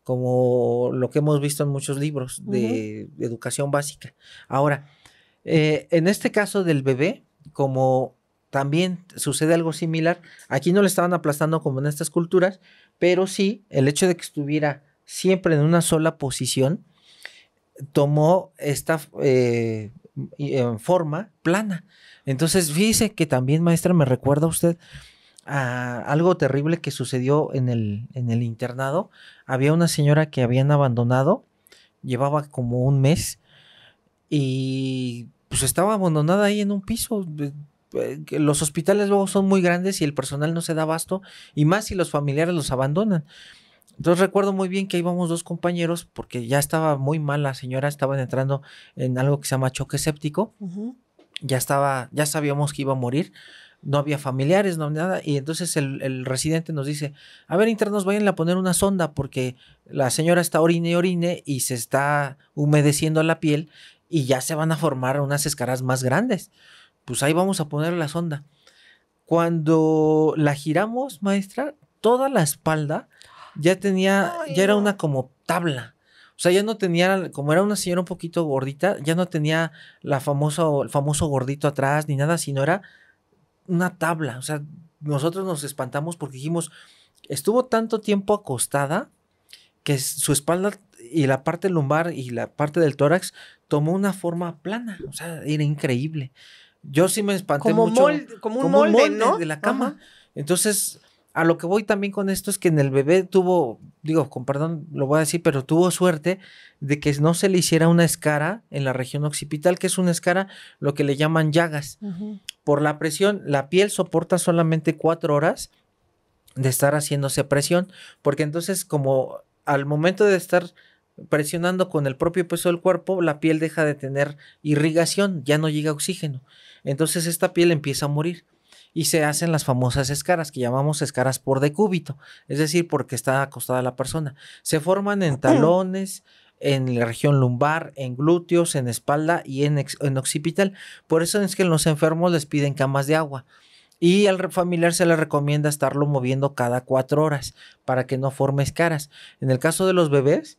como lo que hemos visto en muchos libros de educación básica. Ahora, en este caso del bebé, como también sucede algo similar, aquí no le estaban aplastando como en estas culturas, pero sí, el hecho de que estuviera siempre en una sola posición, tomó esta forma plana. Entonces, fíjese que también, maestra, me recuerda usted a algo terrible que sucedió en el internado. Había una señora que habían abandonado, llevaba como un mes, y pues estaba abandonada ahí en un piso. Los hospitales luego son muy grandes y el personal no se da abasto, y más si los familiares los abandonan. Entonces recuerdo muy bien que íbamos 2 compañeros porque ya estaba muy mal la señora, estaban entrando en algo que se llama choque séptico. Ya sabíamos que iba a morir, no había familiares, no había nada, y entonces el residente nos dice: a ver, internos, vayan a poner una sonda porque la señora está orine y orine y se está humedeciendo la piel y ya se van a formar unas escaras más grandes. Pues ahí vamos a poner la sonda. Cuando la giramos, maestra, toda la espalda ya era una como tabla. O sea, ya no tenía, como era una señora un poquito gordita, ya no tenía el famoso gordito atrás ni nada, sino era una tabla. O sea, nosotros nos espantamos porque dijimos, estuvo tanto tiempo acostada que su espalda y la parte lumbar y la parte del tórax tomó una forma plana. O sea, era increíble. Yo sí me espanté mucho. Como un molde, ¿no? De la cama. Entonces, a lo que voy también con esto es que en el bebé con perdón lo voy a decir, pero tuvo suerte de que no se le hiciera una escara en la región occipital, que es una escara, lo que le llaman llagas. Por la presión, la piel soporta solamente 4 horas de estar haciéndose presión, porque entonces como al momento de estar presionando con el propio peso del cuerpo, la piel deja de tener irrigación, ya no llega oxígeno. Entonces esta piel empieza a morir y se hacen las famosas escaras que llamamos escaras por decúbito, es decir, porque está acostada la persona. Se forman en talones, en la región lumbar, en glúteos, en espalda y en occipital. Por eso es que en los enfermos les piden camas de agua. Y al familiar se le recomienda estarlo moviendo cada 4 horas para que no forme escaras. En el caso de los bebés,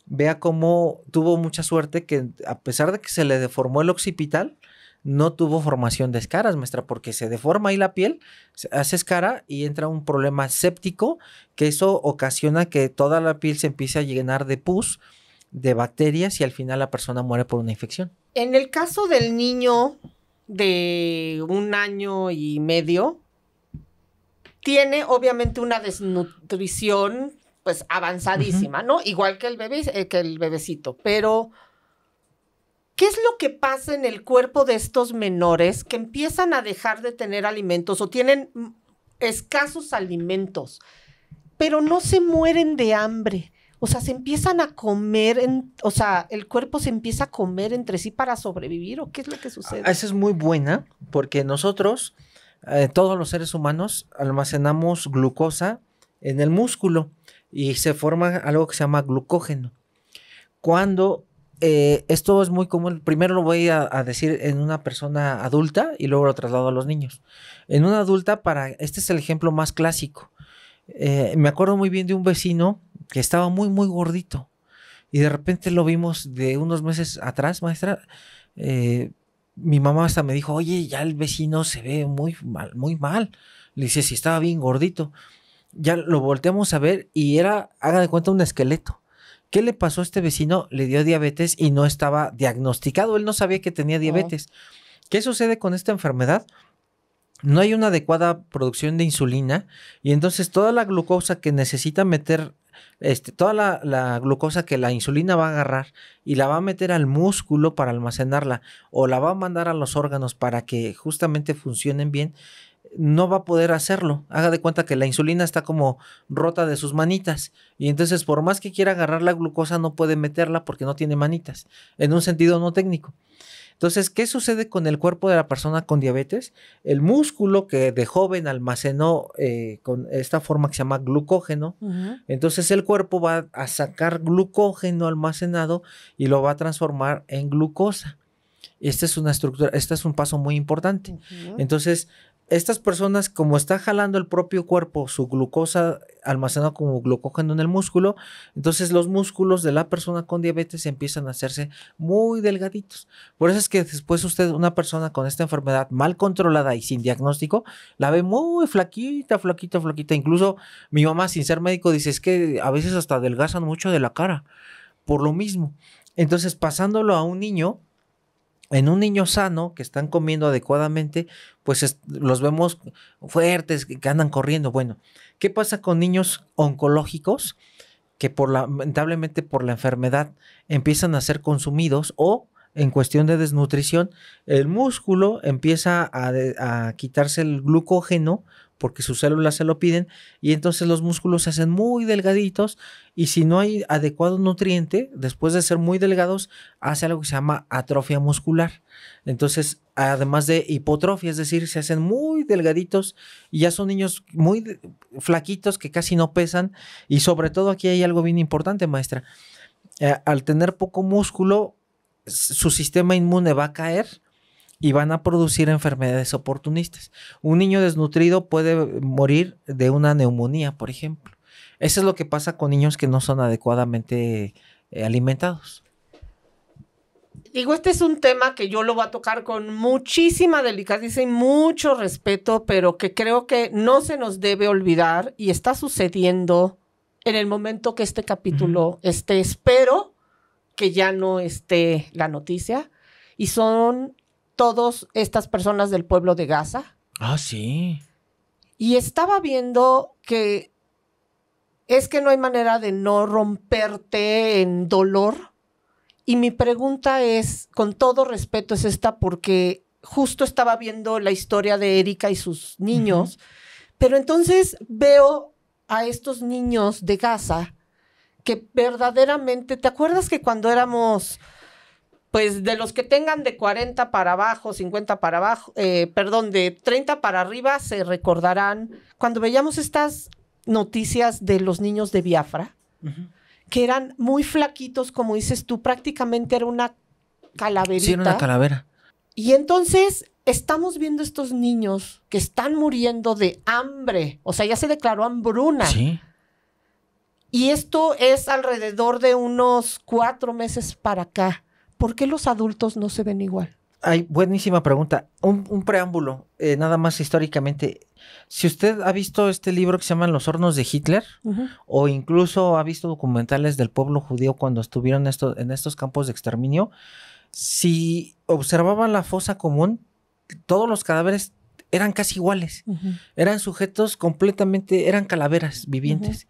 vea cómo tuvo mucha suerte que a pesar de que se le deformó el occipital, no tuvo formación de escaras, maestra, porque se deforma ahí la piel, se hace escara y entra un problema séptico, que eso ocasiona que toda la piel se empiece a llenar de pus, de bacterias, y al final la persona muere por una infección. En el caso del niño de 1 año y medio, tiene obviamente una desnutrición pues avanzadísima, ¿no? Igual que el bebecito, pero ¿qué es lo que pasa en el cuerpo de estos menores que empiezan a dejar de tener alimentos o tienen escasos alimentos, pero no se mueren de hambre? O sea, se empiezan a comer, o sea, el cuerpo se empieza a comer entre sí para sobrevivir, ¿o qué es lo que sucede? Esa es muy buena, porque nosotros, todos los seres humanos, almacenamos glucosa en el músculo y se forma algo que se llama glucógeno. Cuando esto es muy común, primero lo voy a decir en una persona adulta y luego lo traslado a los niños. En una adulta, este es el ejemplo más clásico. Me acuerdo muy bien de un vecino que estaba muy, muy gordito y de repente lo vimos de unos meses atrás, maestra. Mi mamá hasta me dijo, oye, ya el vecino se ve muy mal, muy mal. Le dice, si estaba bien gordito. Ya lo volteamos a ver y era, haga de cuenta, un esqueleto. ¿Qué le pasó a este vecino? Le dio diabetes y no estaba diagnosticado. Él no sabía que tenía diabetes. ¿Qué sucede con esta enfermedad? No hay una adecuada producción de insulina y entonces toda la glucosa que necesita meter, toda la glucosa que la insulina va a agarrar y la va a meter al músculo para almacenarla o la va a mandar a los órganos para que justamente funcionen bien, no va a poder hacerlo. Haga de cuenta que la insulina está como rota de sus manitas y entonces por más que quiera agarrar la glucosa no puede meterla porque no tiene manitas, en un sentido no técnico. Entonces, ¿qué sucede con el cuerpo de la persona con diabetes? El músculo que de joven almacenó con esta forma que se llama glucógeno, entonces el cuerpo va a sacar glucógeno almacenado y lo va a transformar en glucosa. Esta es una estructura, este es un paso muy importante. Entonces, estas personas, como está jalando el propio cuerpo su glucosa almacenada como glucógeno en el músculo, entonces los músculos de la persona con diabetes empiezan a hacerse muy delgaditos. Por eso es que después usted, una persona con esta enfermedad mal controlada y sin diagnóstico, la ve muy flaquita, flaquita, flaquita. Incluso mi mamá, sin ser médico, dice, es que a veces hasta adelgazan mucho de la cara, por lo mismo. Entonces, pasándolo a un niño, en un niño sano que están comiendo adecuadamente, pues los vemos fuertes, que andan corriendo. Bueno, ¿qué pasa con niños oncológicos que lamentablemente por la enfermedad empiezan a ser consumidos o en cuestión de desnutrición, el músculo empieza a quitarse el glucógeno porque sus células se lo piden y entonces los músculos se hacen muy delgaditos y si no hay adecuado nutriente, después de ser muy delgados, hace algo que se llama atrofia muscular. Entonces, además de hipotrofia, es decir, se hacen muy delgaditos y ya son niños muy flaquitos que casi no pesan y sobre todo aquí hay algo bien importante, maestra. Al tener poco músculo, su sistema inmune va a caer y van a producir enfermedades oportunistas. Un niño desnutrido puede morir de una neumonía, por ejemplo. Eso es lo que pasa con niños que no son adecuadamente alimentados. Digo, este es un tema que yo lo voy a tocar con muchísima delicadeza y mucho respeto, pero que creo que no se nos debe olvidar y está sucediendo en el momento que este capítulo esté. Espero que ya no esté la noticia y son todas estas personas del pueblo de Gaza. Ah, sí. Y estaba viendo que es que no hay manera de no romperte en dolor. Y mi pregunta es, con todo respeto, es esta, porque justo estaba viendo la historia de Erika y sus niños, pero entonces veo a estos niños de Gaza que verdaderamente, ¿te acuerdas que cuando éramos... Pues de los que tengan de 40 para abajo, 50 para abajo, de 30 para arriba, se recordarán cuando veíamos estas noticias de los niños de Biafra, que eran muy flaquitos, como dices tú, prácticamente era una calaverita. Sí, era una calavera. Y entonces estamos viendo estos niños que están muriendo de hambre, o sea, ya se declaró hambruna. Sí. Y esto es alrededor de unos 4 meses para acá. ¿Por qué los adultos no se ven igual? Ay, buenísima pregunta. Un preámbulo, nada más históricamente. Si usted ha visto este libro que se llama Los hornos de Hitler, o incluso ha visto documentales del pueblo judío cuando estuvieron en estos campos de exterminio, si observaban la fosa común, todos los cadáveres eran casi iguales. Eran sujetos completamente, eran calaveras vivientes.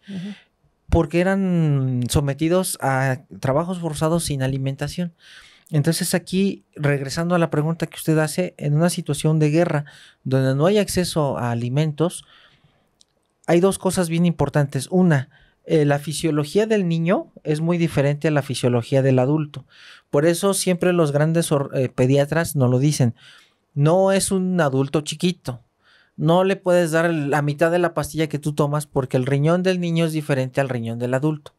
Porque eran sometidos a trabajos forzados sin alimentación. Entonces aquí, regresando a la pregunta que usted hace, en una situación de guerra donde no hay acceso a alimentos, hay dos cosas bien importantes. Una, la fisiología del niño es muy diferente a la fisiología del adulto. Por eso siempre los grandes pediatras nos lo dicen. No es un adulto chiquito. No le puedes dar la mitad de la pastilla que tú tomas porque el riñón del niño es diferente al riñón del adulto.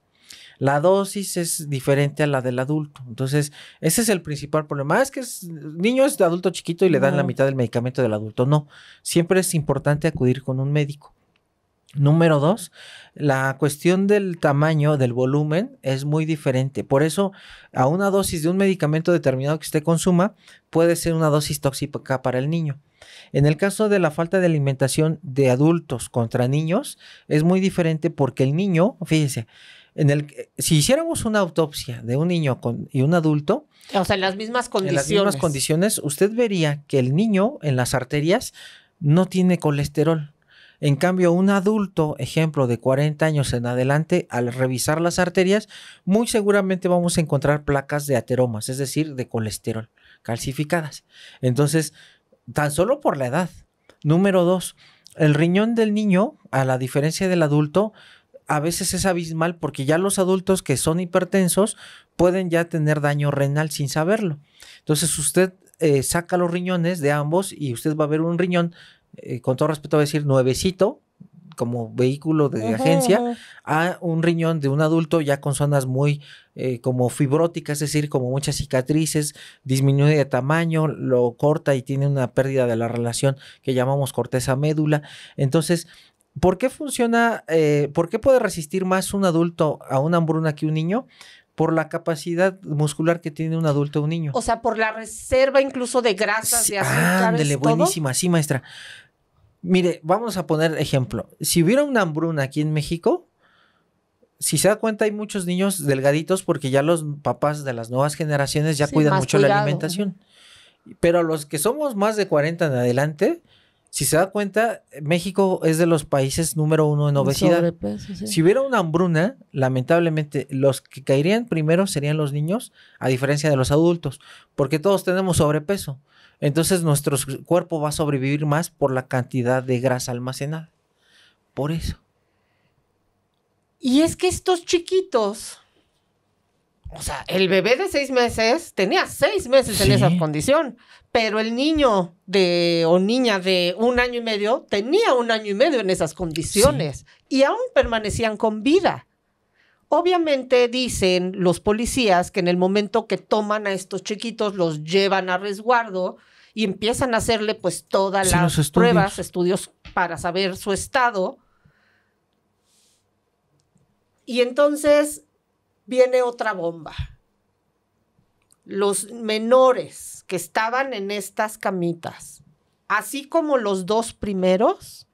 La dosis es diferente a la del adulto. Entonces, ese es el principal problema. Es que el niño es de adulto chiquito y le dan la mitad del medicamento del adulto. No, siempre es importante acudir con un médico. Número 2, la cuestión del tamaño, del volumen, es muy diferente. Por eso, a una dosis de un medicamento determinado que usted consuma, puede ser una dosis tóxica para el niño. En el caso de la falta de alimentación de adultos contra niños, es muy diferente porque el niño, fíjese, si hiciéramos una autopsia de un niño y un adulto, o sea, en las mismas condiciones. En las mismas condiciones, usted vería que el niño en las arterias no tiene colesterol. En cambio, un adulto, ejemplo, de 40 años en adelante, al revisar las arterias, muy seguramente vamos a encontrar placas de ateromas, es decir, de colesterol calcificadas. Entonces, tan solo por la edad. Número 2, el riñón del niño, a la diferencia del adulto, a veces es abismal porque ya los adultos que son hipertensos pueden ya tener daño renal sin saberlo. Entonces, usted saca los riñones de ambos y usted va a ver un riñón, con todo respeto voy a decir nuevecito, como vehículo de agencia, a un riñón de un adulto ya con zonas muy como fibróticas, es decir, como muchas cicatrices, disminuye de tamaño, lo corta y tiene una pérdida de la relación que llamamos corteza médula. Entonces, ¿por qué funciona? ¿Por qué puede resistir más un adulto a una hambruna que un niño? Por la capacidad muscular que tiene un adulto o un niño. O sea, por la reserva incluso de grasas, sí, de azúcares. Ándele, buenísima, sí, maestra. Mire, vamos a poner ejemplo. Si hubiera una hambruna aquí en México, si se da cuenta, hay muchos niños delgaditos porque ya los papás de las nuevas generaciones ya cuidan mucho la alimentación. Pero los que somos más de 40 en adelante, si se da cuenta, México es de los países número 1 en obesidad. Sobrepeso, sí. Si hubiera una hambruna, lamentablemente, los que caerían primero serían los niños, a diferencia de los adultos, porque todos tenemos sobrepeso. Entonces, nuestro cuerpo va a sobrevivir más por la cantidad de grasa almacenada. Por eso. Y es que estos chiquitos, o sea, el bebé de 6 meses tenía 6 meses en esa condición, pero el niño o niña de 1 año y medio tenía 1 año y medio en esas condiciones y aún permanecían con vida. Obviamente dicen los policías que en el momento que toman a estos chiquitos los llevan a resguardo y empiezan a hacerle pues todas las pruebas, estudios para saber su estado. Y entonces viene otra bomba. Los menores que estaban en estas camitas, así como los 2 primeros,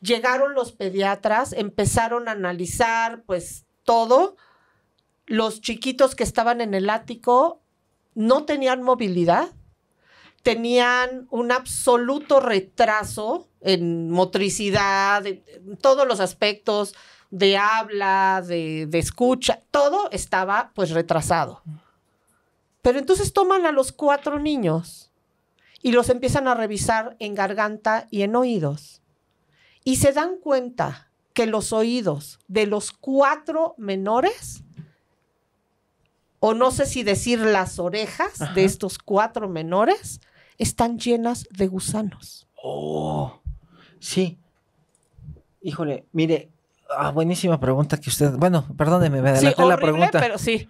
llegaron los pediatras, empezaron a analizar pues todo. Los chiquitos que estaban en el ático no tenían movilidad, tenían un absoluto retraso en motricidad, en todos los aspectos de habla, de escucha, todo estaba pues retrasado. Pero entonces toman a los 4 niños y los empiezan a revisar en garganta y en oídos. Y se dan cuenta que los oídos de los 4 menores, o no sé si decir las orejas de estos 4 menores, están llenas de gusanos. Oh, sí. Híjole, mire, buenísima pregunta que usted... Bueno, perdóneme, me adelanté la pregunta. Pero sí.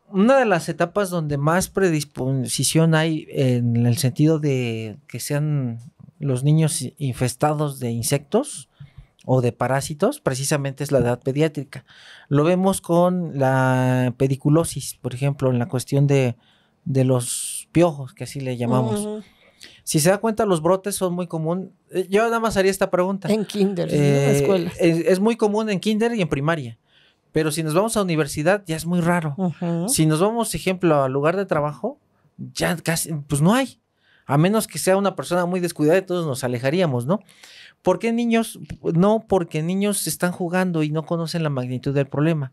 Una de las etapas donde más predisposición hay en el sentido de que sean los niños infestados de insectos o de parásitos, precisamente es la edad pediátrica. Lo vemos con la pediculosis, por ejemplo, en la cuestión de los piojos, que así le llamamos. Si se da cuenta, los brotes son muy común. Yo nada más haría esta pregunta. En kinder, en escuelas. Es muy común en kinder y en primaria. Pero si nos vamos a universidad, ya es muy raro. Si nos vamos, ejemplo, al lugar de trabajo, ya casi, pues no hay. A menos que sea una persona muy descuidada, todos nos alejaríamos, ¿no? ¿Por qué niños? No, porque niños están jugando y no conocen la magnitud del problema.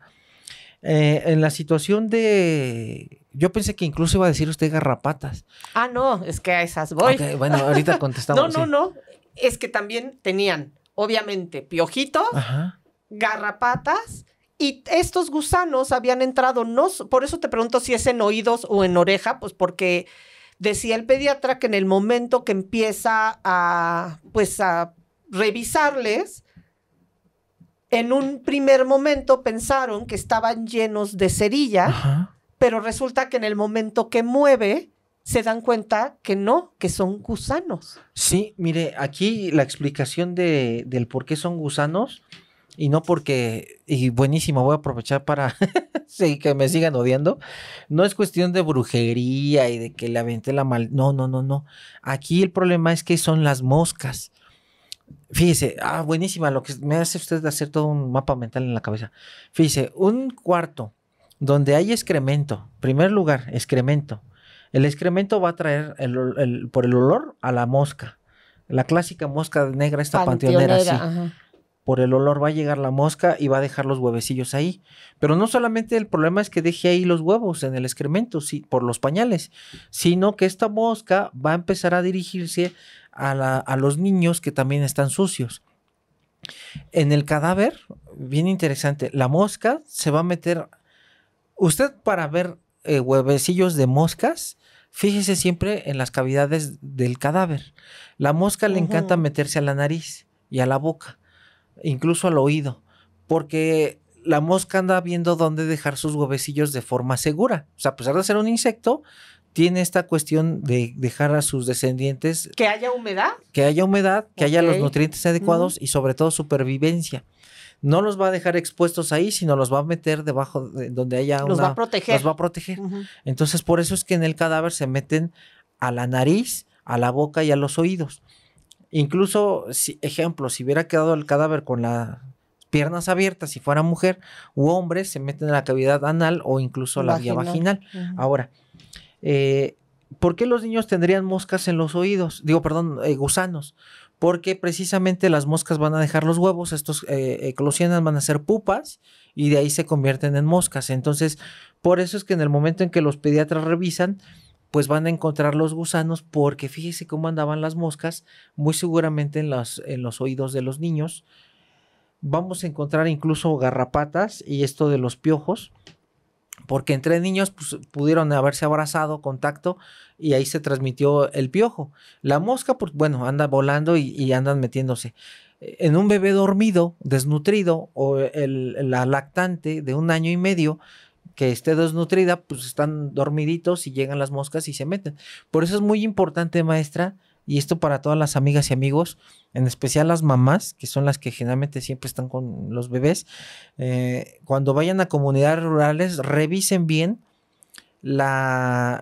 En la situación de... Yo pensé que incluso iba a decir usted garrapatas. Ah, no, es que a esas voy. Okay, bueno, ahorita contestamos. No. Es que también tenían, obviamente, piojitos, garrapatas, y estos gusanos habían entrado, no, por eso te pregunto si es en oídos o en oreja, pues porque decía el pediatra que en el momento que empieza a revisarles, en un primer momento pensaron que estaban llenos de cerilla, ajá, pero resulta que en el momento que mueve, se dan cuenta que no, que son gusanos. Sí, mire, aquí la explicación del por qué son gusanos, y no porque, y buenísimo, voy a aprovechar para sí, que me sigan odiando, no es cuestión de brujería y de que le aventé la mal, no. Aquí el problema es que son las moscas. Fíjese, buenísima, lo que me hace usted hacer todo un mapa mental en la cabeza. Fíjese, un cuarto donde hay excremento, primer lugar, excremento. El excremento va a traer por el olor a la mosca. La clásica mosca negra, esta panteonera, sí. Ajá. Por el olor va a llegar la mosca y va a dejar los huevecillos ahí. Pero no solamente el problema es que deje ahí los huevos en el excremento, sí, por los pañales, sino que esta mosca va a empezar a dirigirse a los niños que también están sucios. En el cadáver, bien interesante, la mosca se va a meter... Usted para ver huevecillos de moscas, fíjese siempre en las cavidades del cadáver. La mosca le encanta meterse a la nariz y a la boca, incluso al oído, porque la mosca anda viendo dónde dejar sus huevecillos de forma segura. O sea, a pesar de ser un insecto, tiene esta cuestión de dejar a sus descendientes... ¿Que haya humedad? Que haya humedad, que haya los nutrientes adecuados y sobre todo supervivencia. No los va a dejar expuestos ahí, sino los va a meter debajo de donde haya los va a proteger. Los va a proteger. Entonces, por eso es que en el cadáver se meten a la nariz, a la boca y a los oídos. Incluso, si hubiera quedado el cadáver con las piernas abiertas, si fuera mujer u hombre, se meten en la cavidad anal o incluso la vía vaginal. Ahora, ¿por qué los niños tendrían moscas en los oídos? Gusanos. Porque precisamente las moscas van a dejar los huevos, estos eclosionan, van a ser pupas y de ahí se convierten en moscas. Entonces, por eso es que en el momento en que los pediatras revisan, pues van a encontrar los gusanos, porque fíjese cómo andaban las moscas, muy seguramente en los oídos de los niños. Vamos a encontrar incluso garrapatas y esto de los piojos, porque entre niños pues, pudieron haberse abrazado, contacto, y ahí se transmitió el piojo. La mosca, pues bueno, anda volando y andan metiéndose. En un bebé dormido, desnutrido, o la lactante de 1 año y medio, que esté desnutrida, pues están dormiditos y llegan las moscas y se meten. Por eso es muy importante, maestra, y esto para todas las amigas y amigos, en especial las mamás, que son las que generalmente siempre están con los bebés, cuando vayan a comunidades rurales, revisen bien las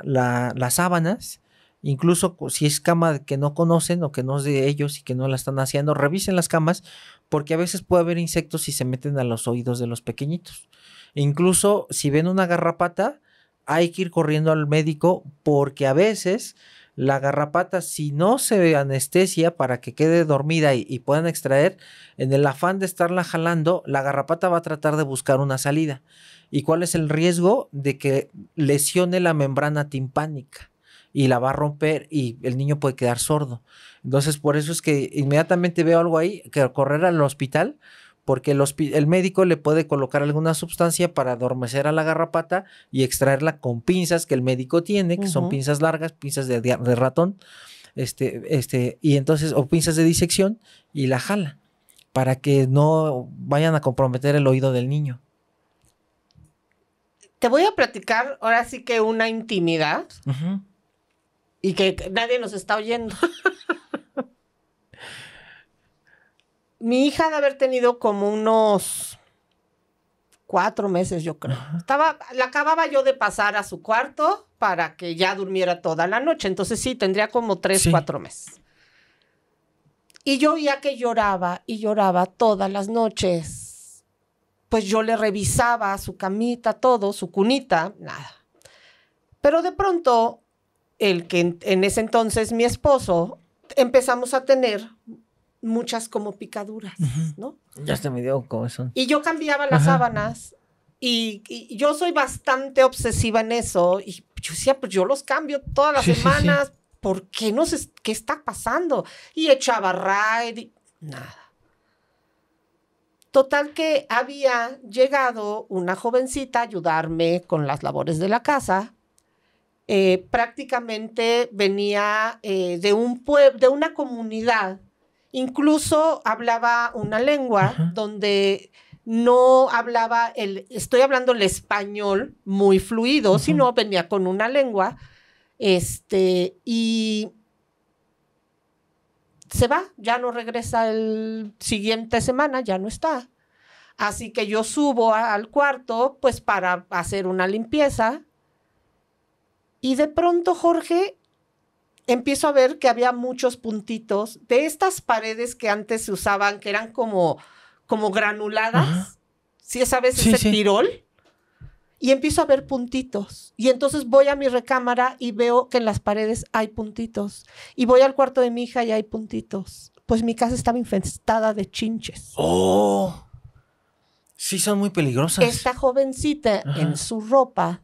sábanas, incluso si es cama que no conocen o que no es de ellos y que no la están haciendo, revisen las camas, porque a veces puede haber insectos y se meten a los oídos de los pequeñitos. Incluso si ven una garrapata, hay que ir corriendo al médico, porque a veces la garrapata, si no se anestesia para que quede dormida y puedan extraer, en el afán de estarla jalando, la garrapata va a tratar de buscar una salida. ¿Y cuál es el riesgo? De que lesione la membrana timpánica y la va a romper y el niño puede quedar sordo. Entonces, por eso es que inmediatamente veo algo ahí, que correr al hospital, porque el médico le puede colocar alguna sustancia para adormecer a la garrapata y extraerla con pinzas que el médico tiene, que son pinzas largas, pinzas de ratón, y entonces, o pinzas de disección, y la jala, para que no vayan a comprometer el oído del niño. Te voy a platicar ahora sí que una intimidad y que nadie nos está oyendo. Mi hija de haber tenido como unos 4 meses, yo creo. La acababa yo de pasar a su cuarto para que ya durmiera toda la noche. Entonces sí, tendría como 3, 4 meses. Y yo oía que lloraba y lloraba todas las noches. Pues yo le revisaba su camita, todo, su cunita, nada. Pero de pronto, el que en ese entonces mi esposo, empezamos a tener muchas como picaduras, ¿no? Ya se me dio comezón. Y yo cambiaba las sábanas y yo soy bastante obsesiva en eso. Y yo decía, pues yo los cambio todas las semanas. Sí. ¿Por qué no sé qué está pasando? Y echaba Raid, nada. Total que había llegado una jovencita a ayudarme con las labores de la casa. Prácticamente venía de un pueblo, de una comunidad. Incluso hablaba una lengua donde no hablaba estoy hablando el español muy fluido, sino venía con una lengua, y se va, ya no regresa el siguiente semana, ya no está. Así que yo subo al cuarto, pues para hacer una limpieza, y de pronto, Jorge, empiezo a ver que había muchos puntitos de estas paredes que antes se usaban, que eran como granuladas. ¿Sí sabes ese tirol? Y empiezo a ver puntitos. Y entonces voy a mi recámara y veo que en las paredes hay puntitos. Y voy al cuarto de mi hija y hay puntitos. Pues mi casa estaba infestada de chinches. ¡Oh! Sí, son muy peligrosas. Esta jovencita en su ropa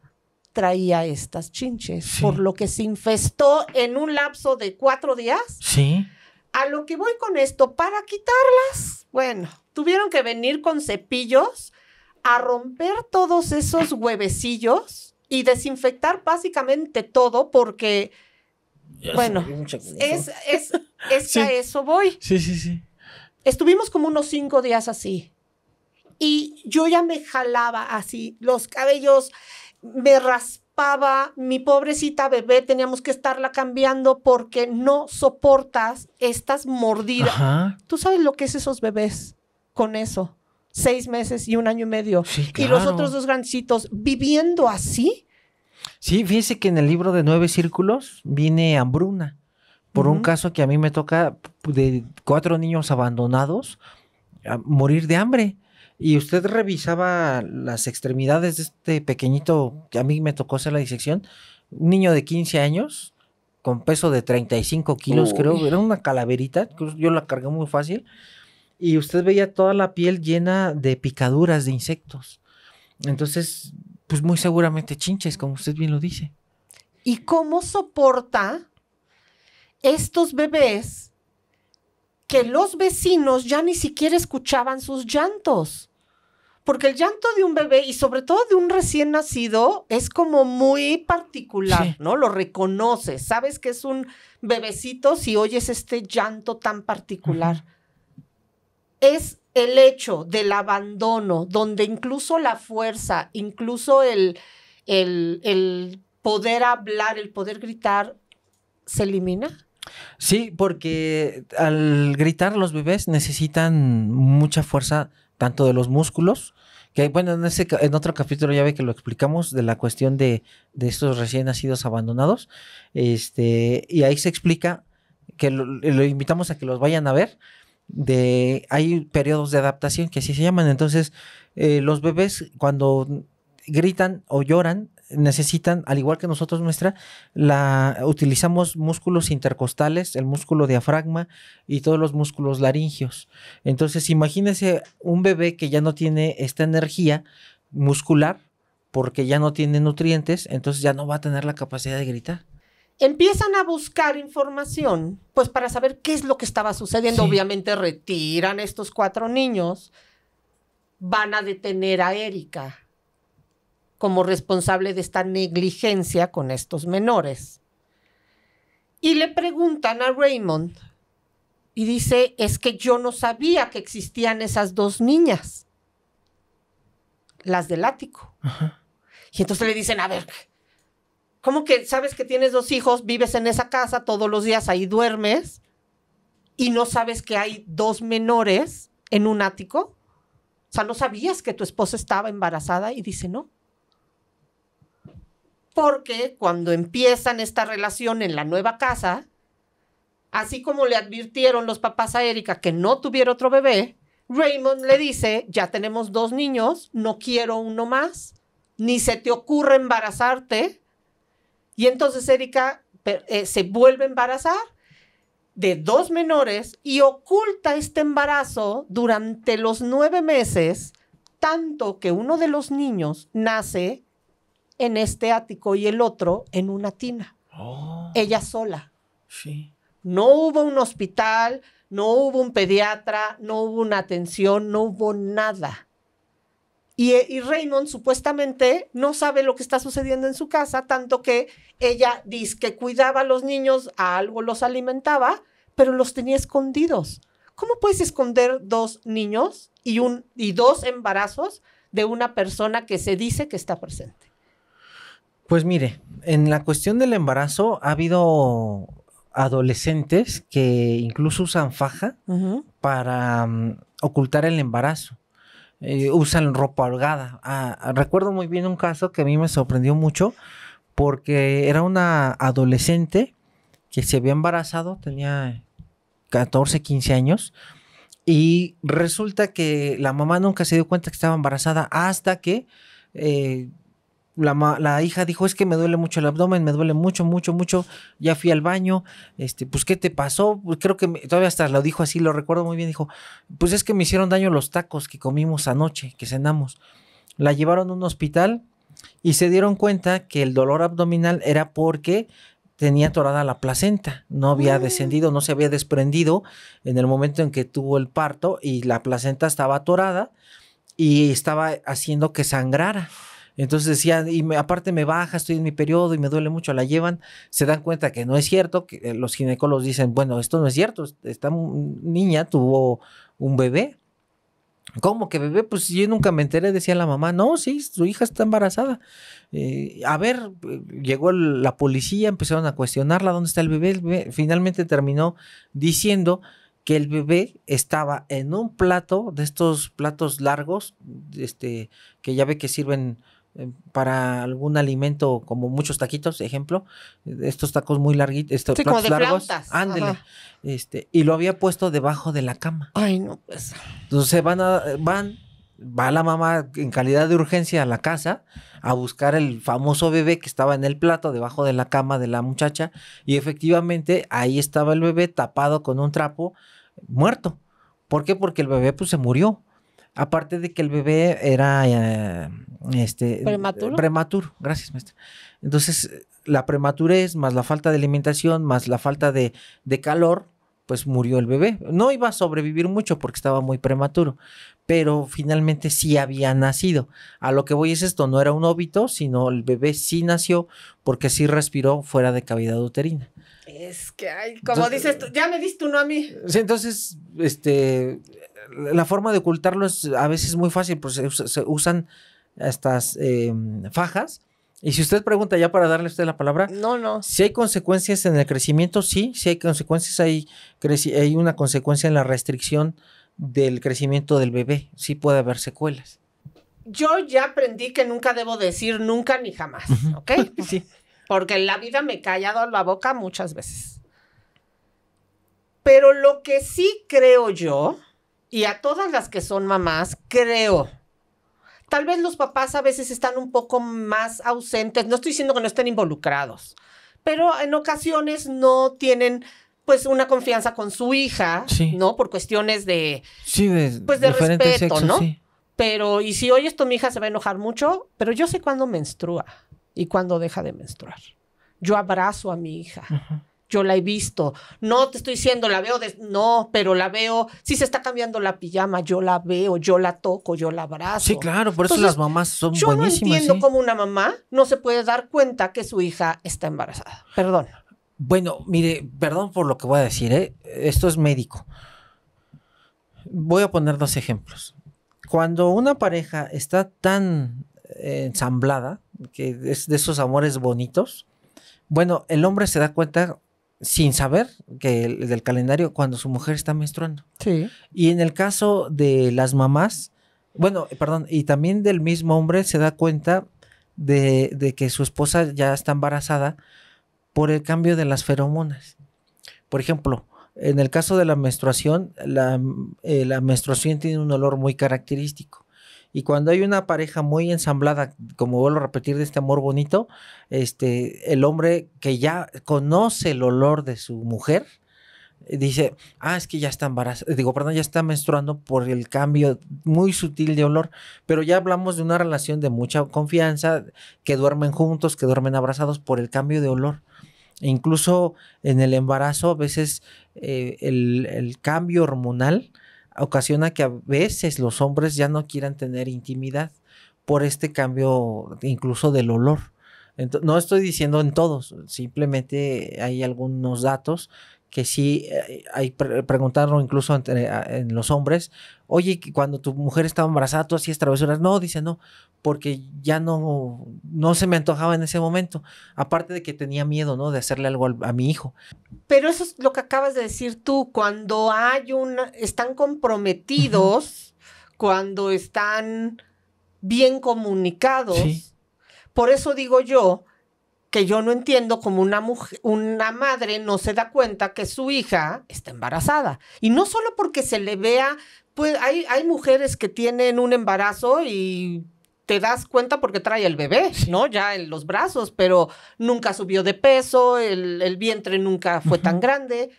traía estas chinches, por lo que se infestó en un lapso de 4 días. Sí. A lo que voy con esto, para quitarlas, bueno, tuvieron que venir con cepillos a romper todos esos huevecillos y desinfectar básicamente todo porque, bueno, es que a eso voy. Sí. Estuvimos como unos 5 días así y yo ya me jalaba así, los cabellos, me raspaba, mi pobrecita bebé, teníamos que estarla cambiando porque no soportas estas mordidas. ¿Tú sabes lo que es esos bebés con eso? 6 meses y 1 año y medio. Sí, claro. Y los otros 2 grandecitos viviendo así. Sí, fíjese que en el libro de 9 círculos viene hambruna. Por un caso que a mí me toca de 4 niños abandonados a morir de hambre. Y usted revisaba las extremidades de este pequeñito que a mí me tocó hacer la disección. Un niño de 15 años con peso de 35 kilos, creo. Era una calaverita. Yo la cargué muy fácil. Y usted veía toda la piel llena de picaduras de insectos. Entonces, pues muy seguramente chinches, como usted bien lo dice. ¿Y cómo soporta estos bebés que los vecinos ya ni siquiera escuchaban sus llantos? Porque el llanto de un bebé, y sobre todo de un recién nacido, es como muy particular, ¿no? Lo reconoces, sabes que es un bebecito si oyes este llanto tan particular. Es el hecho del abandono, donde incluso la fuerza, incluso el poder hablar, el poder gritar, se elimina. Sí, porque al gritar los bebés necesitan mucha fuerza, tanto de los músculos, que bueno, en otro capítulo ya ve que lo explicamos de la cuestión de estos recién nacidos abandonados, y ahí se explica que lo invitamos a que los vayan a ver. Hay periodos de adaptación que así se llaman. Entonces los bebés cuando gritan o lloran necesitan, al igual que nosotros utilizamos músculos intercostales, el músculo diafragma y todos los músculos laringios. Entonces imagínese un bebé que ya no tiene esta energía muscular porque ya no tiene nutrientes, entonces ya no va a tener la capacidad de gritar. Empiezan a buscar información, pues para saber qué es lo que estaba sucediendo. Sí. Obviamente retiran estos 4 niños, van a detener a Erika como responsable de esta negligencia con estos menores. Y le preguntan a Raymond, y dice, es que yo no sabía que existían esas 2 niñas, las del ático. Y entonces le dicen, a ver, ¿cómo que sabes que tienes 2 hijos, vives en esa casa, todos los días ahí duermes, y no sabes que hay 2 menores en un ático? O sea, ¿no sabías que tu esposa estaba embarazada? Y dice, no. Porque cuando empiezan esta relación en la nueva casa, así como le advirtieron los papás a Erika que no tuviera otro bebé, Raymond le dice, ya tenemos 2 niños, no quiero uno más, ni se te ocurre embarazarte. Y entonces Erika se vuelve a embarazar de 2 menores y oculta este embarazo durante los 9 meses, tanto que uno de los niños nace en este ático y el otro en una tina. Ella sola. Sí. No hubo un hospital, No hubo un pediatra, no hubo una atención, no hubo nada. Y Raymond supuestamente no sabe lo que está sucediendo en su casa, tanto que ella dice que cuidaba a los niños, a algo los alimentaba, pero los tenía escondidos. ¿Cómo puedes esconder 2 niños y 2 embarazos de una persona que se dice que está presente? Pues mire, en la cuestión del embarazo ha habido adolescentes que incluso usan faja para ocultar el embarazo. Usan ropa holgada. Recuerdo muy bien un caso que a mí me sorprendió mucho porque era una adolescente que se había embarazado, tenía 14, 15 años y resulta que la mamá nunca se dio cuenta que estaba embarazada hasta que la hija dijo, es que me duele mucho el abdomen, me duele mucho, mucho, mucho, ya fui al baño, pues ¿qué te pasó? Pues creo que todavía hasta lo dijo así, lo recuerdo muy bien, dijo, pues es que me hicieron daño los tacos que comimos anoche, que cenamos. La llevaron a un hospital y se dieron cuenta que el dolor abdominal era porque tenía atorada la placenta, no había descendido, no se había desprendido en el momento en que tuvo el parto y la placenta estaba atorada y estaba haciendo que sangrara. Entonces decía, aparte me baja, estoy en mi periodo y me duele mucho, la llevan, se dan cuenta que no es cierto, que los ginecólogos dicen, bueno, esto no es cierto, esta niña tuvo un bebé. ¿Cómo que bebé? Pues yo nunca me enteré, decía la mamá. No, sí, su hija está embarazada. Llegó la policía, empezaron a cuestionarla, ¿dónde está el bebé? El bebé finalmente terminó diciendo que el bebé estaba en un plato, de estos platos largos, que ya ve que sirven para algún alimento, como muchos taquitos, ejemplo, estos tacos muy larguitos, estos sí, platos como de largos, flautas. ándele, y lo había puesto debajo de la cama. Ay, no, pues. Entonces va la mamá en calidad de urgencia a la casa a buscar el famoso bebé que estaba en el plato debajo de la cama de la muchacha y efectivamente ahí estaba el bebé tapado con un trapo, muerto. ¿Por qué? Porque el bebé pues se murió. Aparte de que el bebé era prematuro. Gracias, maestra. Entonces, la prematurez, más la falta de alimentación, más la falta de calor, pues murió el bebé. No iba a sobrevivir mucho porque estaba muy prematuro, pero finalmente sí había nacido. A lo que voy es esto, no era un óbito, sino el bebé sí nació porque sí respiró fuera de cavidad uterina. Es que, como dices tú, ya me diste uno a mí. Sí, entonces, la forma de ocultarlo es a veces muy fácil, pues se usan estas fajas. Y si usted pregunta, ya para darle a usted la palabra, no. Si hay consecuencias en el crecimiento, sí hay consecuencias, hay una consecuencia en la restricción del crecimiento del bebé, sí puede haber secuelas. Yo ya aprendí que nunca debo decir nunca ni jamás, ¿ok? Sí. Porque en la vida me he callado la boca muchas veces. Pero lo que sí creo yo, y a todas las que son mamás, creo, tal vez los papás a veces están un poco más ausentes, no estoy diciendo que no estén involucrados, pero en ocasiones no tienen pues una confianza con su hija, sí, ¿no? Por cuestiones de, pues, de respeto, sexos, ¿no? Sí. Pero, y si oyes esto, mi hija se va a enojar mucho, pero yo sé cuándo menstrua y cuándo deja de menstruar. Yo abrazo a mi hija. Yo la he visto. No te estoy diciendo, la veo, no, pero la veo. Si se está cambiando la pijama, yo la veo, yo la toco, yo la abrazo. Sí, claro, por eso las mamás son buenísimas. Yo no entiendo cómo una mamá no se puede dar cuenta que su hija está embarazada. Perdón. Bueno, mire, perdón por lo que voy a decir, esto es médico. Voy a poner 2 ejemplos. Cuando una pareja está tan ensamblada, que es de esos amores bonitos, bueno, el hombre se da cuenta sin saber del calendario cuando su mujer está menstruando. Sí. Y en el caso de las mamás, y también del mismo hombre se da cuenta de que su esposa ya está embarazada por el cambio de las feromonas. Por ejemplo, en el caso de la menstruación, la menstruación tiene un olor muy característico. Y cuando hay una pareja muy ensamblada, como vuelvo a repetir, de este amor bonito, el hombre que ya conoce el olor de su mujer, dice, es que ya está embarazada, ya está menstruando por el cambio muy sutil de olor, pero ya hablamos de una relación de mucha confianza, que duermen juntos, que duermen abrazados por el cambio de olor. Incluso en el embarazo, a veces el cambio hormonal ocasiona que a veces los hombres ya no quieran tener intimidad por este cambio incluso del olor. Entonces, no estoy diciendo en todos, simplemente hay algunos datos que sí preguntaron incluso en los hombres, oye, cuando tu mujer estaba embarazada, ¿tú hacías travesuras? No, dice no, porque ya no se me antojaba en ese momento, aparte de que tenía miedo, ¿no? De hacerle algo a mi hijo. Pero eso es lo que acabas de decir tú, cuando están comprometidos, cuando están bien comunicados. Sí. Por eso digo yo que yo no entiendo cómo una madre no se da cuenta que su hija está embarazada. Y no solo porque se le vea, pues hay mujeres que tienen un embarazo y te das cuenta porque trae el bebé, ¿no? Ya en los brazos, pero nunca subió de peso, el vientre nunca fue tan grande.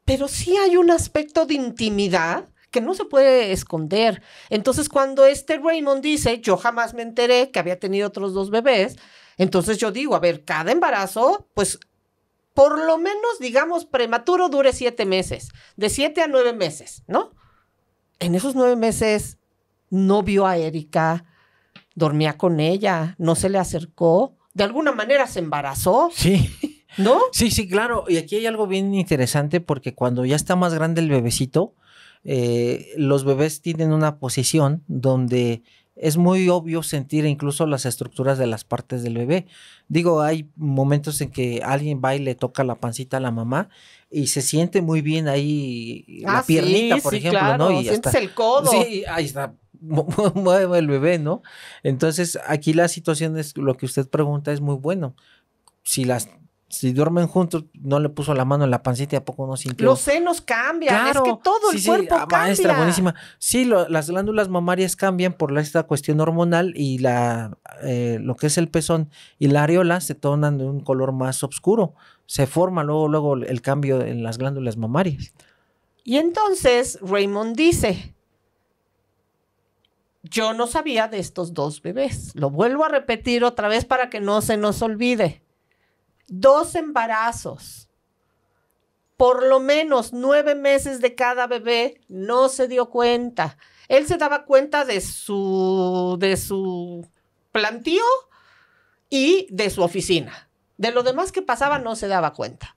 Pero sí hay un aspecto de intimidad que no se puede esconder. Entonces, cuando Raymond dice, yo jamás me enteré que había tenido otros 2 bebés, entonces yo digo, a ver, cada embarazo, pues, por lo menos, digamos, prematuro dure 7 meses, de 7 a 9 meses, ¿no? En esos 9 meses no vio a Erika, dormía con ella, no se le acercó, de alguna manera se embarazó. Sí. ¿No? Sí, sí, claro. Y aquí hay algo bien interesante porque cuando ya está más grande el bebecito, los bebés tienen una posición donde es muy obvio sentir incluso las estructuras de las partes del bebé. Digo, hay momentos en que alguien va y le toca la pancita a la mamá y se siente muy bien ahí la piernita, por ejemplo, claro, ¿no? Y sientes hasta el codo. Sí, ahí está, mueve el bebé, ¿no? Entonces, aquí la situación es, lo que usted pregunta es muy bueno. Si duermen juntos, no le puso la mano en la pancita y a poco no sintió. Los senos cambian, claro, es que todo el cuerpo cambia. Maestra, buenísima. Sí, las glándulas mamarias cambian por esta cuestión hormonal y lo que es el pezón y la areola se tornan de un color más oscuro. Se forma luego el cambio en las glándulas mamarias. Y entonces Raymond dice, yo no sabía de estos 2 bebés. Lo vuelvo a repetir otra vez para que no se nos olvide. 2 embarazos, por lo menos 9 meses de cada bebé, no se dio cuenta. Él se daba cuenta de su plantío y de su oficina. De lo demás que pasaba no se daba cuenta.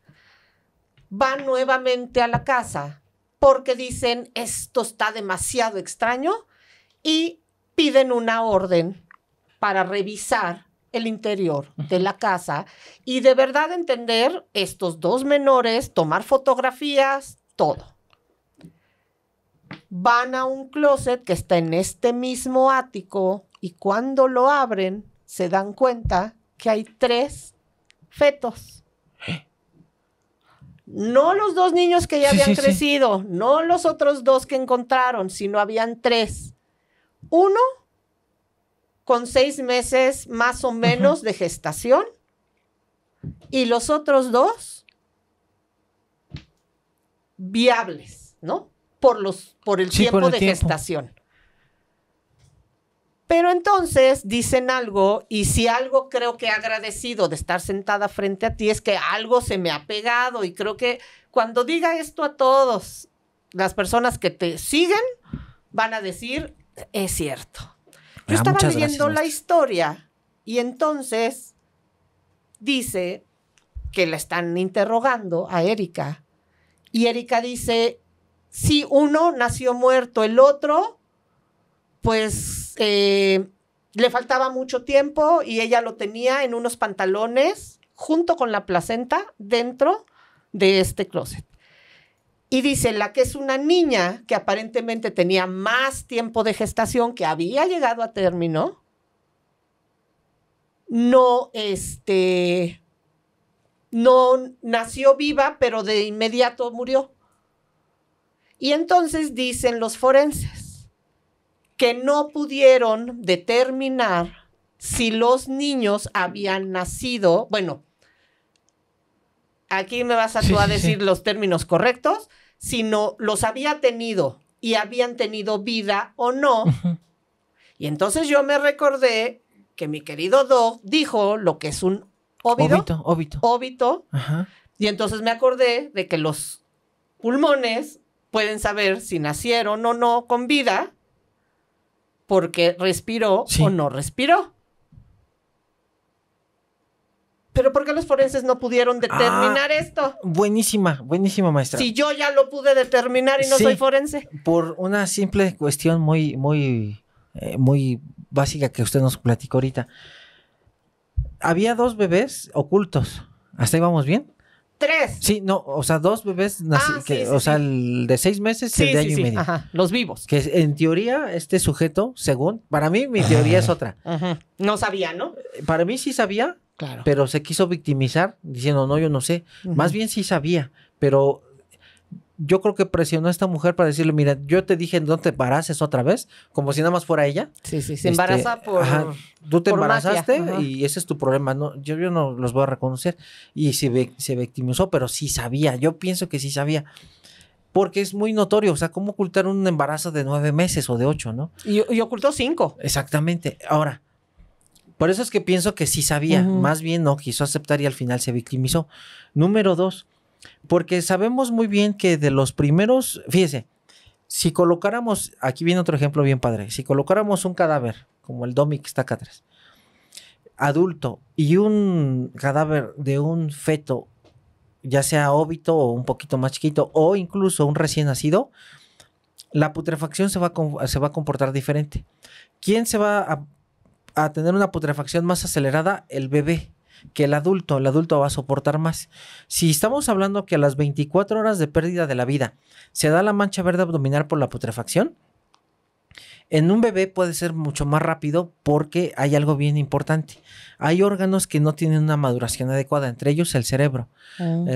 Va nuevamente a la casa porque dicen, esto está demasiado extraño, y piden una orden para revisar el interior de la casa y de verdad entender estos 2 menores, tomar fotografías, todo. Van a un closet que está en este mismo ático y cuando lo abren se dan cuenta que hay 3 fetos. No los 2 niños que ya habían crecido, no los otros 2 que encontraron, sino habían 3. Uno con 6 meses más o menos de gestación y los otros 2 viables, ¿no? Por el tiempo de gestación. Pero entonces dicen algo, y si algo creo que he agradecido de estar sentada frente a ti es que algo se me ha pegado, y creo que cuando diga esto a todos, las personas que te siguen van a decir, es cierto. Yo estaba leyendo la historia y entonces dice que la están interrogando a Erika y Erika dice, sí, uno nació muerto, el otro pues le faltaba mucho tiempo y ella lo tenía en unos pantalones junto con la placenta dentro de este closet. Y dice, la que es una niña que aparentemente tenía más tiempo de gestación, que había llegado a término, no nació viva, pero de inmediato murió. Y entonces dicen los forenses que no pudieron determinar si los niños habían nacido, bueno, aquí me vas a tú a decir los términos correctos, sino los había tenido y habían tenido vida o no. Y entonces yo me recordé que mi querido Doc dijo lo que es un Óbito. Ajá. Y entonces me acordé de que los pulmones pueden saber si nacieron o no con vida porque respiró o no respiró. ¿Pero por qué los forenses no pudieron determinar esto? Buenísima, maestra. Si yo ya lo pude determinar y no soy forense. Por una simple cuestión muy básica que usted nos platicó ahorita. Había 2 bebés ocultos. ¿Hasta ahí vamos bien? 3. Sí, no, o sea, 2 bebés el de 6 meses y el de año y medio. Ajá, los vivos. Que en teoría este sujeto, según, para mí mi teoría es otra. Ajá. No sabía, ¿no? Para mí sí sabía, claro, pero se quiso victimizar diciendo, no, yo no sé. Más bien sí sabía, pero yo creo que presionó a esta mujer para decirle, mira, yo te dije no te embaraces otra vez, como si nada más fuera ella. Sí, se embaraza por tú te embarazaste magia. Y ese es tu problema, no, yo no los voy a reconocer. Y se victimizó, pero sí sabía, yo pienso que sí sabía. Porque es muy notorio, o sea, ¿cómo ocultar un embarazo de 9 meses o de 8, no? Y ocultó 5. Exactamente. Ahora, por eso es que pienso que sí sabía, más bien no quiso aceptar y al final se victimizó. Número 2, porque sabemos muy bien que de los primeros, fíjese, si colocáramos, aquí viene otro ejemplo bien padre, si colocáramos un cadáver, como el dummy que está acá atrás, adulto, y un cadáver de un feto, ya sea óbito o un poquito más chiquito, o incluso un recién nacido, la putrefacción se va a comportar diferente. ¿Quién se va a tener una putrefacción más acelerada? El bebé. Que el adulto va a soportar más. Si estamos hablando que a las 24 horas de pérdida de la vida se da la mancha verde abdominal por la putrefacción, en un bebé puede ser mucho más rápido porque hay algo bien importante. Hay órganos que no tienen una maduración adecuada, entre ellos el cerebro.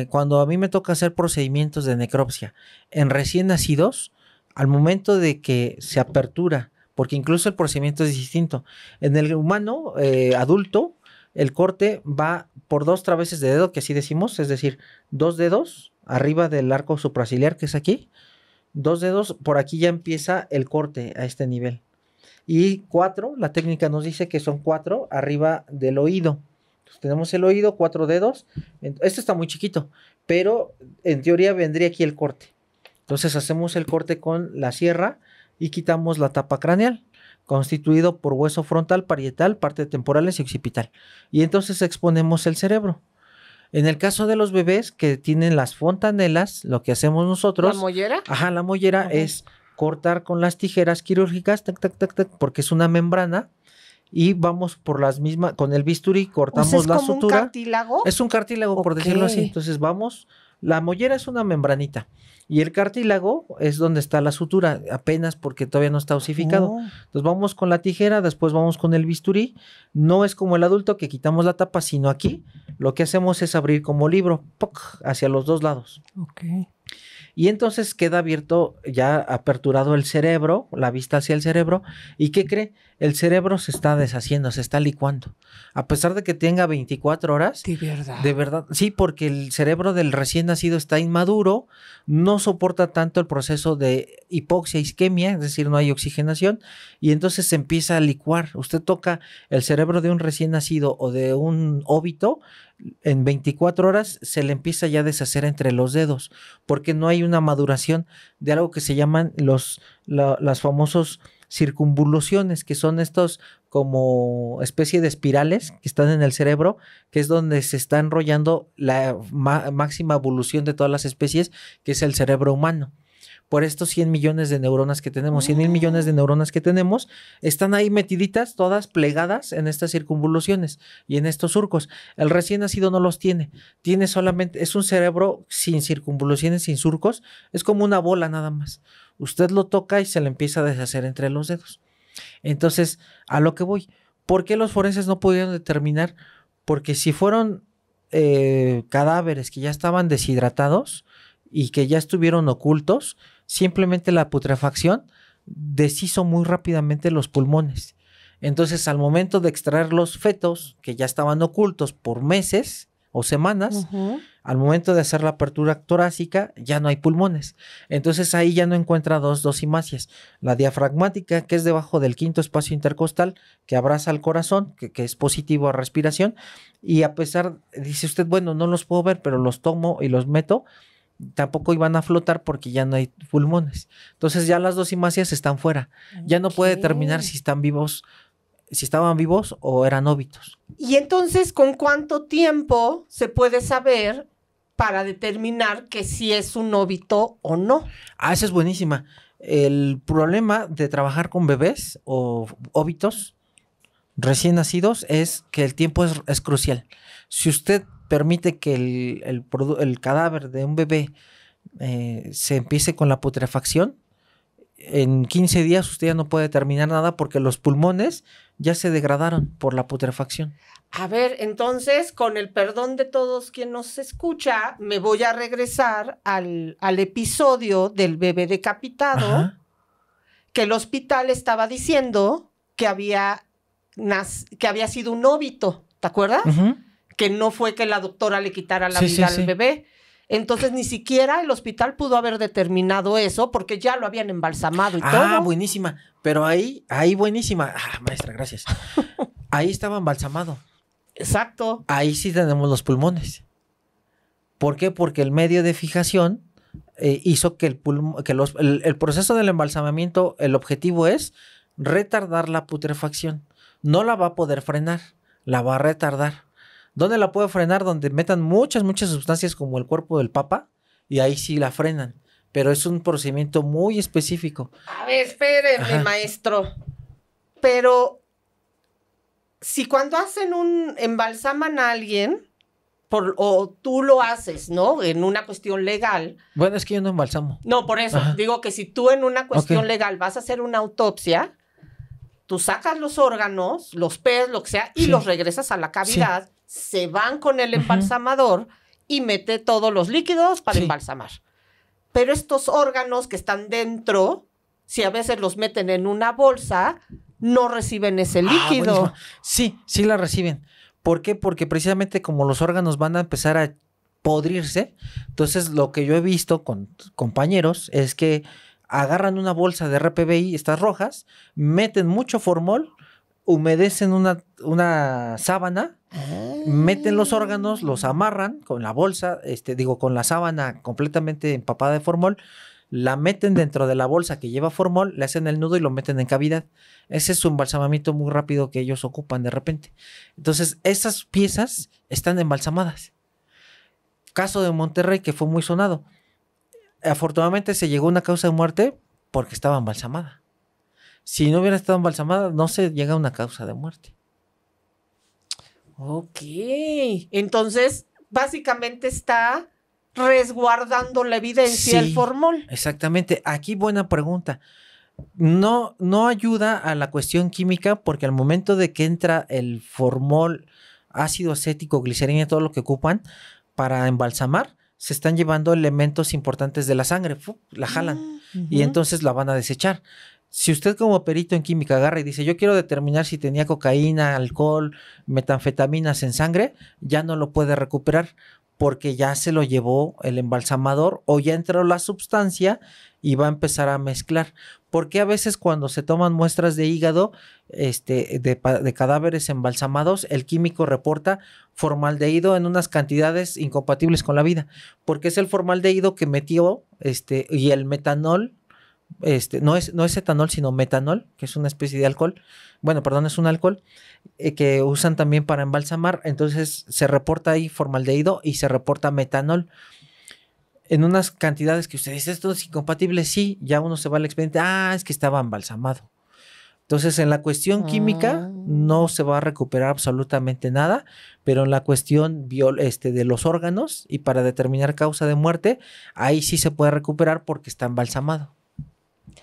Cuando a mí me toca hacer procedimientos de necropsia en recién nacidos, al momento de que se apertura, porque incluso el procedimiento es distinto, en el humano adulto, el corte va por 2 traveses de dedo, que así decimos, es decir, 2 dedos arriba del arco supraciliar, que es aquí, 2 dedos, por aquí ya empieza el corte a este nivel. Y 4, la técnica nos dice que son 4 arriba del oído. Entonces, tenemos el oído, 4 dedos. Este está muy chiquito, pero en teoría vendría aquí el corte. Entonces hacemos el corte con la sierra y quitamos la tapa craneal, constituido por hueso frontal, parietal, parte temporales y occipital. Y entonces exponemos el cerebro. En el caso de los bebés que tienen las fontanelas, lo que hacemos nosotros... ¿La mollera? Ajá, la mollera es cortar con las tijeras quirúrgicas, tac, tac, tac, tac, porque es una membrana, y vamos por las mismas, con el bisturí cortamos la sutura. ¿Es como un cartílago? Es un cartílago, por decirlo así. Entonces vamos, la mollera es una membranita. Y el cartílago es donde está la sutura, apenas porque todavía no está osificado. Entonces vamos con la tijera, después vamos con el bisturí. No es como el adulto que quitamos la tapa, sino aquí lo que hacemos es abrir como libro, ¡poc!, hacia los 2 lados. Y entonces queda abierto, ya aperturado el cerebro, la vista hacia el cerebro. ¿Y qué cree? El cerebro se está deshaciendo, se está licuando. A pesar de que tenga 24 horas. ¿De verdad? De verdad, sí, porque el cerebro del recién nacido está inmaduro, no soporta tanto el proceso de hipoxia, isquemia, es decir, no hay oxigenación, y entonces se empieza a licuar. Usted toca el cerebro de un recién nacido o de un óbito, en 24 horas se le empieza ya a deshacer entre los dedos, porque no hay una maduración de algo que se llaman las famosos circunvoluciones, que son estos como especie de espirales que están en el cerebro, que es donde se está enrollando la máxima evolución de todas las especies, que es el cerebro humano. Por estos 100 millones de neuronas que tenemos, 100 mil millones de neuronas que tenemos, están ahí metiditas, todas plegadas en estas circunvoluciones y en estos surcos. El recién nacido no los tiene solamente, es un cerebro sin circunvoluciones, sin surcos, es como una bola nada más. Usted lo toca y se le empieza a deshacer entre los dedos. Entonces, a lo que voy, ¿por qué los forenses no pudieron determinar? Porque si fueron cadáveres que ya estaban deshidratados y que ya estuvieron ocultos, simplemente la putrefacción deshizo muy rápidamente los pulmones. Entonces, al momento de extraer los fetos, que ya estaban ocultos por meses o semanas, Al momento de hacer la apertura torácica, ya no hay pulmones. Entonces ahí ya no encuentra dos dosimacias. La diafragmática, que es debajo del quinto espacio intercostal, que abraza al corazón, que es positivo a respiración. Y a pesar, dice usted, bueno, no los puedo ver, pero los tomo y los meto, tampoco iban a flotar porque ya no hay pulmones. Entonces ya las dosimacias están fuera. Ya no puede determinar si están vivos, si estaban vivos o eran óbitos. Y entonces, ¿con cuánto tiempo se puede saber para determinar que si es un óbito o no? Ah, esa es buenísima. El problema de trabajar con bebés o óbitos recién nacidos es que el tiempo es crucial. Si usted permite que el cadáver de un bebé se empiece con la putrefacción, en 15 días usted ya no puede determinar nada porque los pulmones ya se degradaron por la putrefacción. A ver, entonces, con el perdón de todos quien nos escucha, me voy a regresar al episodio del bebé decapitado. Ajá. Que el hospital estaba diciendo que había sido un óbito, ¿te acuerdas? Uh-huh. Que no fue que la doctora le quitara la vida al bebé. Entonces, ni siquiera el hospital pudo haber determinado eso porque ya lo habían embalsamado y todo. Ah, buenísima. Pero ahí buenísima. Ah, maestra, gracias. Ahí estaba embalsamado. Exacto. Ahí sí tenemos los pulmones. ¿Por qué? Porque el medio de fijación hizo que el proceso del embalsamamiento, el objetivo es retardar la putrefacción. No la va a poder frenar, la va a retardar. ¿Dónde la puede frenar? Donde metan muchas sustancias como el cuerpo del papa y ahí sí la frenan. Pero es un procedimiento muy específico. A ver, espérenme, maestro. Pero si cuando embalsaman a alguien, o tú lo haces, ¿no? En una cuestión legal. Bueno, es que yo no embalsamo. No, por eso. Ajá. Digo que si tú en una cuestión legal vas a hacer una autopsia, tú sacas los órganos, los PET, lo que sea, y los regresas a la cavidad, se van con el embalsamador y mete todos los líquidos para embalsamar. Pero estos órganos que están dentro, si a veces los meten en una bolsa, no reciben ese líquido. Buenísimo. Sí la reciben. ¿Por qué? Porque precisamente como los órganos van a empezar a podrirse, entonces lo que yo he visto con compañeros es que agarran una bolsa de RPBI, estas rojas, meten mucho formol, humedecen una sábana, meten los órganos, los amarran con la bolsa, con la sábana completamente empapada de formol, la meten dentro de la bolsa que lleva formol, le hacen el nudo y lo meten en cavidad. Ese es su embalsamamiento muy rápido que ellos ocupan de repente. Entonces, esas piezas están embalsamadas. Caso de Monterrey, que fue muy sonado. Afortunadamente se llegó a una causa de muerte porque estaba embalsamada. Si no hubiera estado embalsamada, no se llega a una causa de muerte. Ok. Entonces, básicamente está resguardando la evidencia el formol. Exactamente. Aquí buena pregunta. No ayuda a la cuestión química porque al momento de que entra el formol, ácido acético, glicerina y todo lo que ocupan para embalsamar, se están llevando elementos importantes de la sangre, la jalan y entonces la van a desechar. Si usted como perito en química agarra y dice, yo quiero determinar si tenía cocaína, alcohol, metanfetaminas en sangre, ya no lo puede recuperar porque ya se lo llevó el embalsamador o ya entró la sustancia y va a empezar a mezclar. Porque a veces cuando se toman muestras de hígado de cadáveres embalsamados, el químico reporta formaldehído en unas cantidades incompatibles con la vida, porque es el formaldehído que metió y el metanol, no es etanol sino metanol, que es una especie de alcohol, es un alcohol que usan también para embalsamar. Entonces se reporta ahí formaldehído y se reporta metanol en unas cantidades que usted dice, esto es incompatible, sí, ya uno se va al expediente, es que estaba embalsamado. Entonces, en la cuestión química no se va a recuperar absolutamente nada, pero en la cuestión de los órganos y para determinar causa de muerte, ahí sí se puede recuperar porque está embalsamado.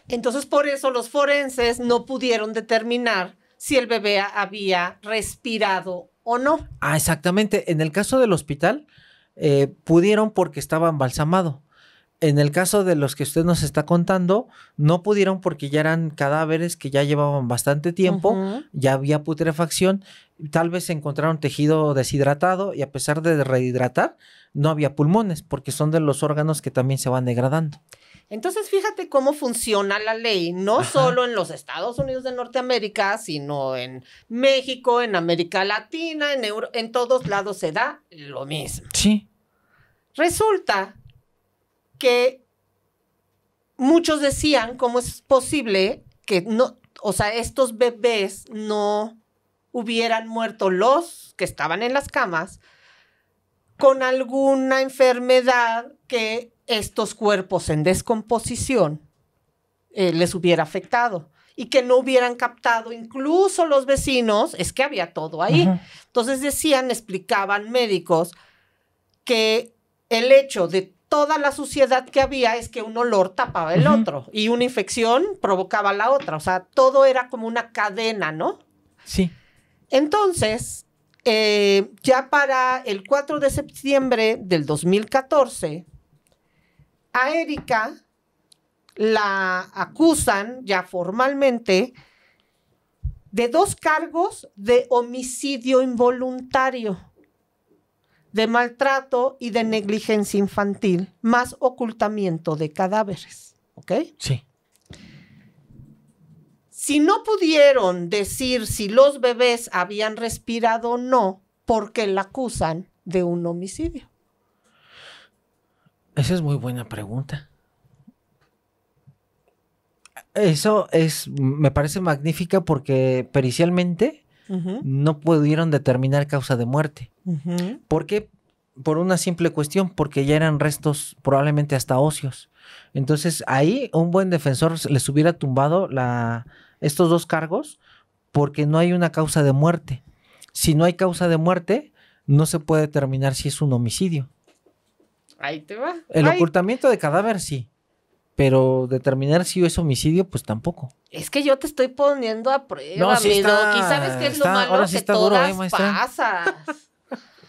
Entonces, por eso los forenses no pudieron determinar si el bebé había respirado o no. Exactamente. En el caso del hospital, pudieron porque estaba embalsamado, En el caso de los que usted nos está contando, no pudieron porque ya eran cadáveres que ya llevaban bastante tiempo, ya había putrefacción, tal vez se encontraron tejido deshidratado y a pesar de rehidratar, no había pulmones porque son de los órganos que también se van degradando. Entonces, fíjate cómo funciona la ley, no solo en los Estados Unidos de Norteamérica, sino en México, en América Latina, en todos lados se da lo mismo. Sí. Resulta que muchos decían cómo es posible que no, o sea, estos bebés no hubieran muerto, los que estaban en las camas, con alguna enfermedad que estos cuerpos en descomposición les hubiera afectado y que no hubieran captado, incluso los vecinos, es que había todo ahí. Entonces decían, explicaban médicos, que el hecho de toda la suciedad que había es que un olor tapaba el otro y una infección provocaba la otra. O sea, todo era como una cadena, ¿no? Sí. Entonces, ya para el 4 de septiembre del 2014, a Erika la acusan ya formalmente de 2 cargos de homicidio involuntario, de maltrato y de negligencia infantil, más ocultamiento de cadáveres. ¿Ok? Sí. Si no pudieron decir si los bebés habían respirado o no, ¿por qué la acusan de un homicidio? Esa es muy buena pregunta. Eso me parece magnífica porque pericialmente no pudieron determinar causa de muerte. ¿Por qué? Por una simple cuestión, porque ya eran restos probablemente hasta óseos. Entonces ahí un buen defensor les hubiera tumbado estos 2 cargos porque no hay una causa de muerte. Si no hay causa de muerte, no se puede determinar si es un homicidio. Ahí te va. El ocultamiento de cadáver sí, pero determinar si es homicidio, pues tampoco. Es que yo te estoy poniendo a prueba, no, sí mi está, Doc, y ¿sabes qué es lo malo? Ahora sí que está todas duro, maestra. pasas.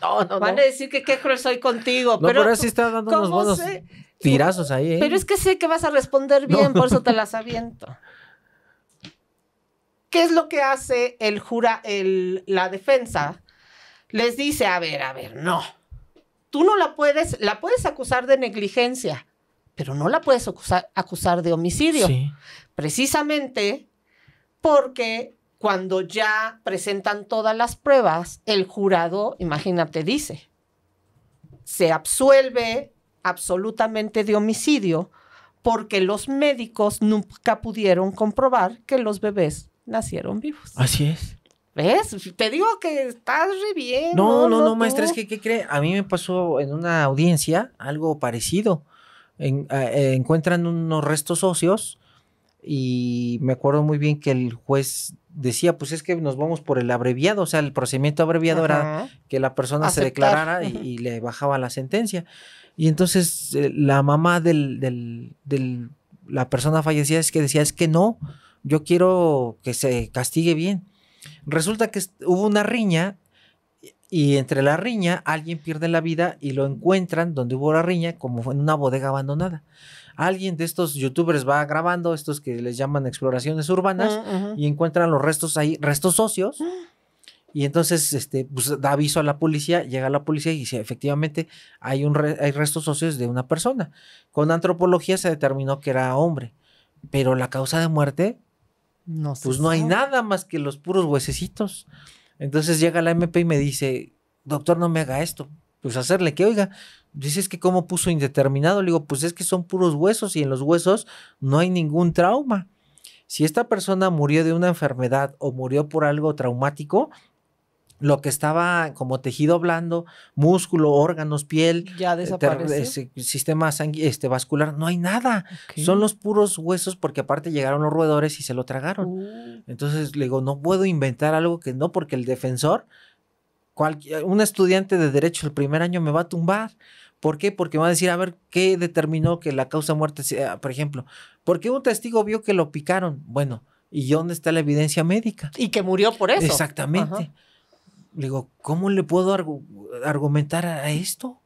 No. Van a decir que qué cruel soy contigo. No, pero ahora sí está dando unos buenos tirazos ahí, ¿eh? Pero es que sé que vas a responder bien, por eso te las aviento. ¿Qué es lo que hace la defensa? Les dice, a ver, no. Tú no la puedes acusar de negligencia, pero no la puedes acusar de homicidio. Sí. Precisamente porque cuando ya presentan todas las pruebas, el jurado, imagínate, dice, se absuelve absolutamente de homicidio porque los médicos nunca pudieron comprobar que los bebés nacieron vivos. Así es. ¿Ves? Te digo que estás re bien. No, maestra, es que, ¿qué cree? A mí me pasó en una audiencia algo parecido. Encuentran unos restos óseos y me acuerdo muy bien que el juez decía, pues es que nos vamos por el abreviado, o sea, el procedimiento abreviado era que la persona se declarara y le bajaba la sentencia. Y entonces la mamá de la persona fallecida decía, es que no, yo quiero que se castigue bien. Resulta que hubo una riña y entre la riña alguien pierde la vida y lo encuentran donde hubo la riña como en una bodega abandonada. Alguien de estos youtubers va grabando, estos que les llaman exploraciones urbanas, y encuentran los restos ahí, restos óseos, y entonces pues, da aviso a la policía, llega la policía y dice, efectivamente hay restos óseos de una persona. Con antropología se determinó que era hombre, pero la causa de muerte, pues no hay nada más que los puros huesecitos. Entonces llega la MP y me dice, doctor, no me haga esto. Pues hacerle que, oiga, dice, es que cómo puso indeterminado. Le digo, pues es que son puros huesos y en los huesos no hay ningún trauma. Si esta persona murió de una enfermedad o murió por algo traumático, lo que estaba como tejido blando, músculo, órganos, piel, ya desapareció. Sistema vascular, no hay nada. Okay. Son los puros huesos porque aparte llegaron los roedores y se lo tragaron. Entonces le digo, no puedo inventar algo que no, porque el defensor, un estudiante de derecho el primer año me va a tumbar. ¿Por qué? Porque va a decir, a ver, ¿qué determinó que la causa de muerte sea? Por ejemplo, ¿por qué un testigo vio que lo picaron? Bueno, ¿y dónde está la evidencia médica? Y que murió por eso. Exactamente. Le digo, ¿cómo le puedo argumentar a esto?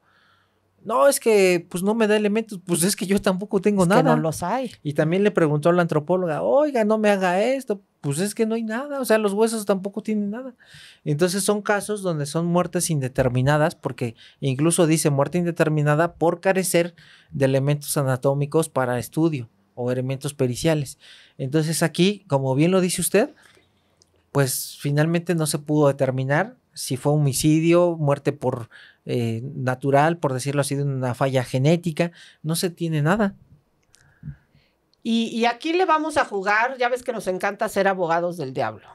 No, es que pues no me da elementos, pues es que yo tampoco tengo nada. Que no los hay. Y también le preguntó a la antropóloga, oiga, no me haga esto, pues es que no hay nada, o sea, los huesos tampoco tienen nada. Entonces son casos donde son muertes indeterminadas, porque incluso dice muerte indeterminada por carecer de elementos anatómicos para estudio o elementos periciales. Entonces aquí, como bien lo dice usted, pues finalmente no se pudo determinar si fue homicidio, muerte por natural, por decirlo así, de una falla genética, no se tiene nada. Y aquí le vamos a jugar, ya ves que nos encanta ser abogados del diablo.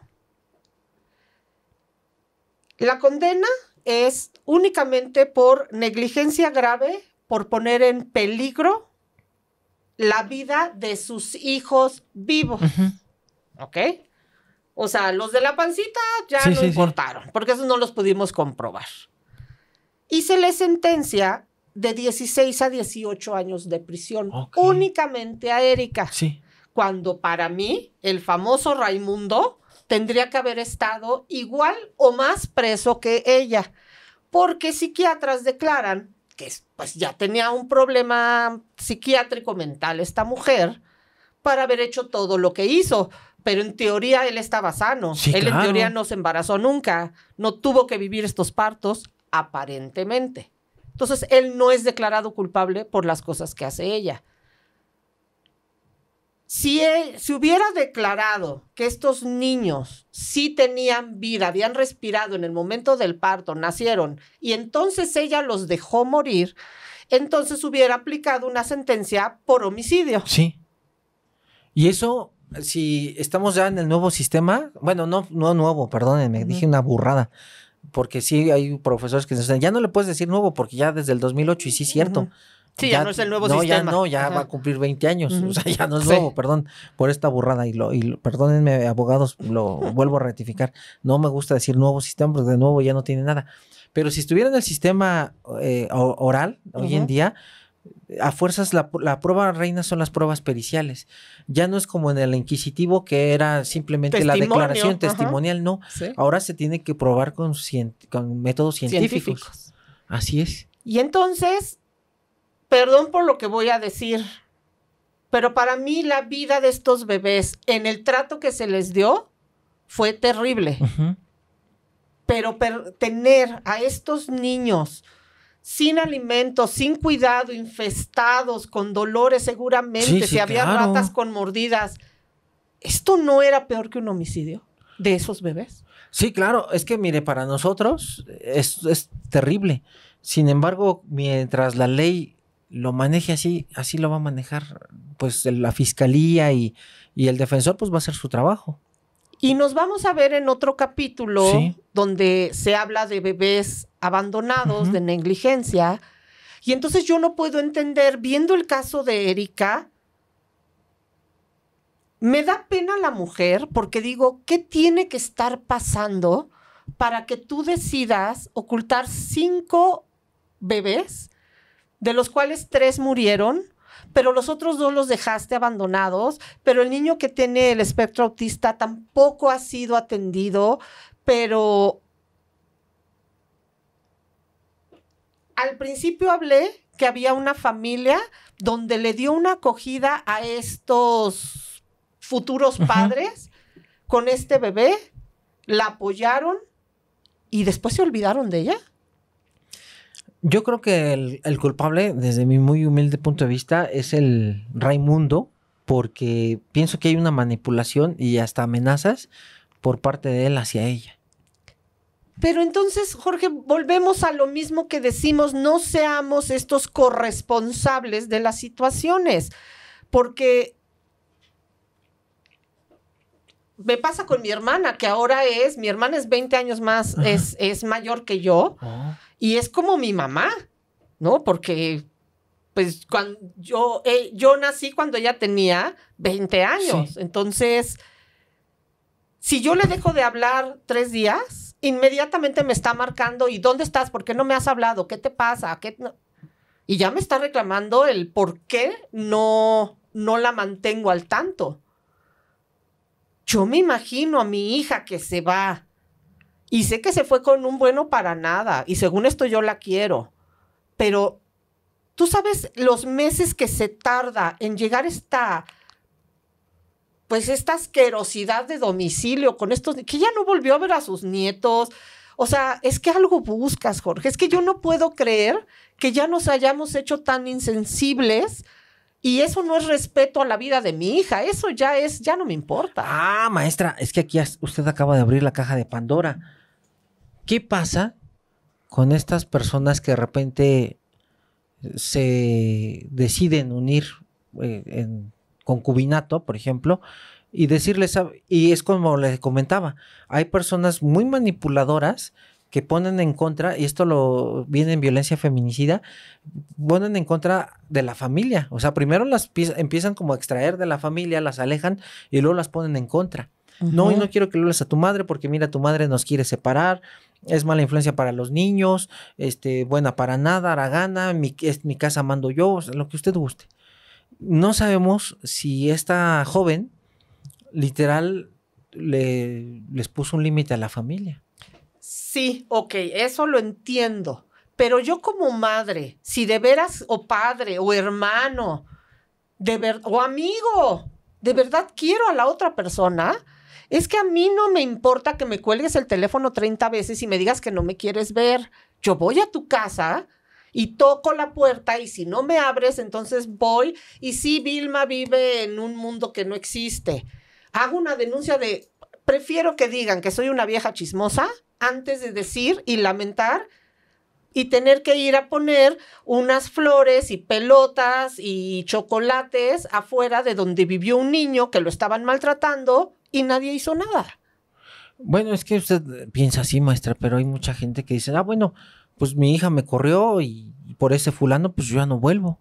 La condena es únicamente por negligencia grave, por poner en peligro la vida de sus hijos vivos. ¿Ok? O sea, los de la pancita ya no importaron, porque esos no los pudimos comprobar. Y se le sentencia de 16 a 18 años de prisión, únicamente a Erika. Sí. Cuando para mí, el famoso Raimundo tendría que haber estado igual o más preso que ella, porque psiquiatras declaran que pues ya tenía un problema psiquiátrico mental esta mujer para haber hecho todo lo que hizo. Pero en teoría él estaba sano. Sí, él claro. En teoría no se embarazó nunca. No tuvo que vivir estos partos, aparentemente. Entonces, él no es declarado culpable por las cosas que hace ella. Si hubiera declarado que estos niños sí tenían vida, habían respirado en el momento del parto, nacieron, y entonces ella los dejó morir, entonces hubiera aplicado una sentencia por homicidio. Sí. Y eso, si estamos ya en el nuevo sistema, bueno, no nuevo, perdónenme, dije una burrada. Porque sí hay profesores que dicen, ya no le puedes decir nuevo porque ya desde el 2008, y sí es cierto. Sí, ya no es el nuevo sistema. Ya va a cumplir 20 años. O sea, ya no es nuevo, perdón, por esta burrada. Y perdónenme, abogados, lo vuelvo a rectificar. No me gusta decir nuevo sistema porque de nuevo ya no tiene nada. Pero si estuviera en el sistema oral, hoy en día, a fuerzas la prueba reina son las pruebas periciales. Ya no es como en el inquisitivo que era simplemente la declaración testimonial, no. ¿Sí? Ahora se tiene que probar con métodos científicos. Así es. Y entonces, perdón por lo que voy a decir, pero para mí la vida de estos bebés en el trato que se les dio fue terrible. Pero tener a estos niños sin alimentos, sin cuidado, infestados, con dolores seguramente, si había ratas con mordidas. ¿Esto no era peor que un homicidio de esos bebés? Sí, claro. Es que, mire, para nosotros es terrible. Sin embargo, mientras la ley lo maneje así lo va a manejar pues la fiscalía y el defensor pues va a hacer su trabajo. Y nos vamos a ver en otro capítulo donde se habla de bebés abandonados, de negligencia. Y entonces yo no puedo entender, viendo el caso de Erika, me da pena la mujer porque digo, ¿qué tiene que estar pasando para que tú decidas ocultar 5 bebés, de los cuales 3 murieron, pero los otros 2 los dejaste abandonados, pero el niño que tiene el espectro autista tampoco ha sido atendido, pero al principio hablé que había una familia donde le dio una acogida a estos futuros padres con este bebé, la apoyaron y después se olvidaron de ella. Yo creo que el culpable, desde mi muy humilde punto de vista, es el Raimundo, porque pienso que hay una manipulación y hasta amenazas por parte de él hacia ella. Pero entonces, Jorge, volvemos a lo mismo que decimos, no seamos estos corresponsables de las situaciones, porque me pasa con mi hermana, que ahora mi hermana es 20 años más, es mayor que yo, y es como mi mamá, ¿no? Porque, pues, cuando yo nací cuando ella tenía 20 años, entonces, si yo le dejo de hablar 3 días, inmediatamente me está marcando, ¿y dónde estás? ¿Por qué no me has hablado? ¿Qué te pasa? Y ya me está reclamando el por qué no la mantengo al tanto. Yo me imagino a mi hija que se va y sé que se fue con un bueno para nada y según esto yo la quiero, pero Tú sabes los meses que se tarda en llegar esta asquerosidad de domicilio con estos, que ya no volvió a ver a sus nietos. O sea, es que algo buscas, Jorge. Es que yo no puedo creer que ya nos hayamos hecho tan insensibles. Y eso no es respeto a la vida de mi hija. Eso ya no me importa. Ah, maestra, es que aquí usted acaba de abrir la caja de Pandora. ¿Qué pasa con estas personas que de repente se deciden unir en concubinato, por ejemplo, y decirles, y es como les comentaba, hay personas muy manipuladoras que ponen en contra, y esto viene en violencia feminicida, ponen en contra de la familia. O sea, primero las empiezan como a extraer de la familia, las alejan y luego las ponen en contra. No, y no quiero que lo hables a tu madre porque mira, tu madre nos quiere separar, es mala influencia para los niños, buena para nada, haragana, mi casa mando yo, o sea, lo que usted guste. No sabemos si esta joven literal les puso un límite a la familia. Sí, ok, eso lo entiendo. Pero yo como madre, si de veras, o padre, o hermano, o amigo, de verdad quiero a la otra persona, es que a mí no me importa que me cuelgues el teléfono 30 veces y me digas que no me quieres ver. Yo voy a tu casa y toco la puerta y si no me abres, entonces voy. Y sí, Vilma vive en un mundo que no existe. Hago una denuncia prefiero que digan que soy una vieja chismosa antes de decir y lamentar y tener que ir a poner unas flores y pelotas y chocolates afuera de donde vivió un niño que lo estaban maltratando y nadie hizo nada. Bueno, es que usted piensa así, maestra, pero hay mucha gente que dice, bueno, pues mi hija me corrió y por ese fulano, pues yo ya no vuelvo.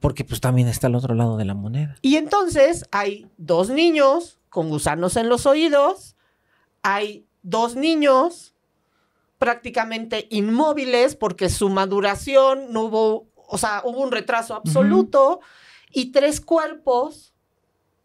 Porque pues también está al otro lado de la moneda. Y entonces hay 2 niños con gusanos en los oídos, hay 2 niños prácticamente inmóviles porque su maduración no hubo, o sea, hubo un retraso absoluto, y 3 cuerpos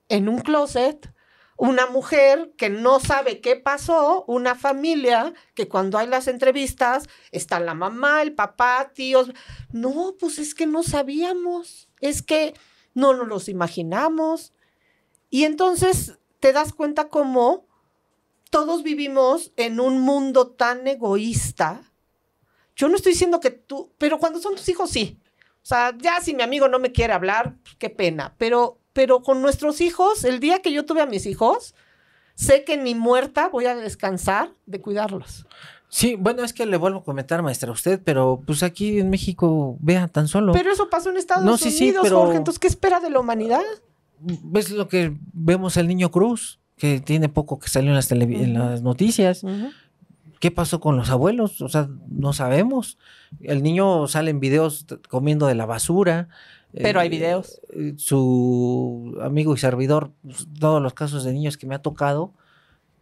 en un closet, una mujer que no sabe qué pasó, una familia que cuando hay las entrevistas está la mamá, el papá, tíos. No, pues es que no sabíamos, es que no nos los imaginamos. Y entonces te das cuenta cómo todos vivimos en un mundo tan egoísta. Yo no estoy diciendo que tú, pero cuando son tus hijos, sí. O sea, ya si mi amigo no me quiere hablar, pues qué pena. Pero con nuestros hijos, el día que yo tuve a mis hijos, sé que ni muerta voy a descansar de cuidarlos. Sí, bueno, es que le vuelvo a comentar, maestra, a usted, pero pues aquí en México, vea, tan solo. Pero eso pasó en Estados Unidos, pero... Jorge, entonces, ¿qué espera de la humanidad? ¿Ves lo que vemos el niño Cruz? Que tiene poco que salió en las noticias. ¿Qué pasó con los abuelos? O sea, no sabemos. El niño sale en videos comiendo de la basura. Pero hay videos. Su amigo y servidor, todos los casos de niños que me ha tocado,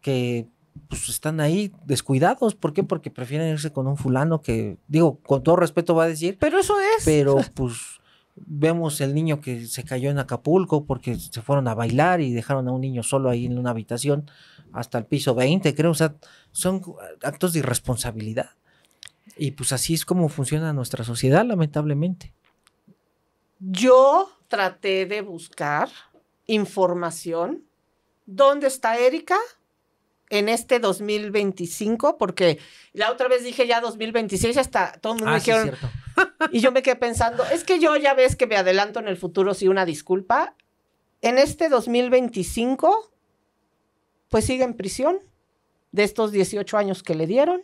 que pues están ahí descuidados. ¿Por qué? Porque prefieren irse con un fulano que, digo, con todo respeto va a decir. Pero eso es. Pero pues vemos el niño que se cayó en Acapulco porque se fueron a bailar y dejaron a un niño solo ahí en una habitación hasta el piso 20, creo. O sea, son actos de irresponsabilidad. Y pues así es como funciona nuestra sociedad, lamentablemente. Yo traté de buscar información. ¿Dónde está Erika en este 2025? Porque la otra vez dije ya 2026, hasta todo el mundo me dijeron. Sí, y yo me quedé pensando, es que yo ya ves que me adelanto en el futuro, sí, una disculpa. En este 2025, pues sigue en prisión de estos 18 años que le dieron.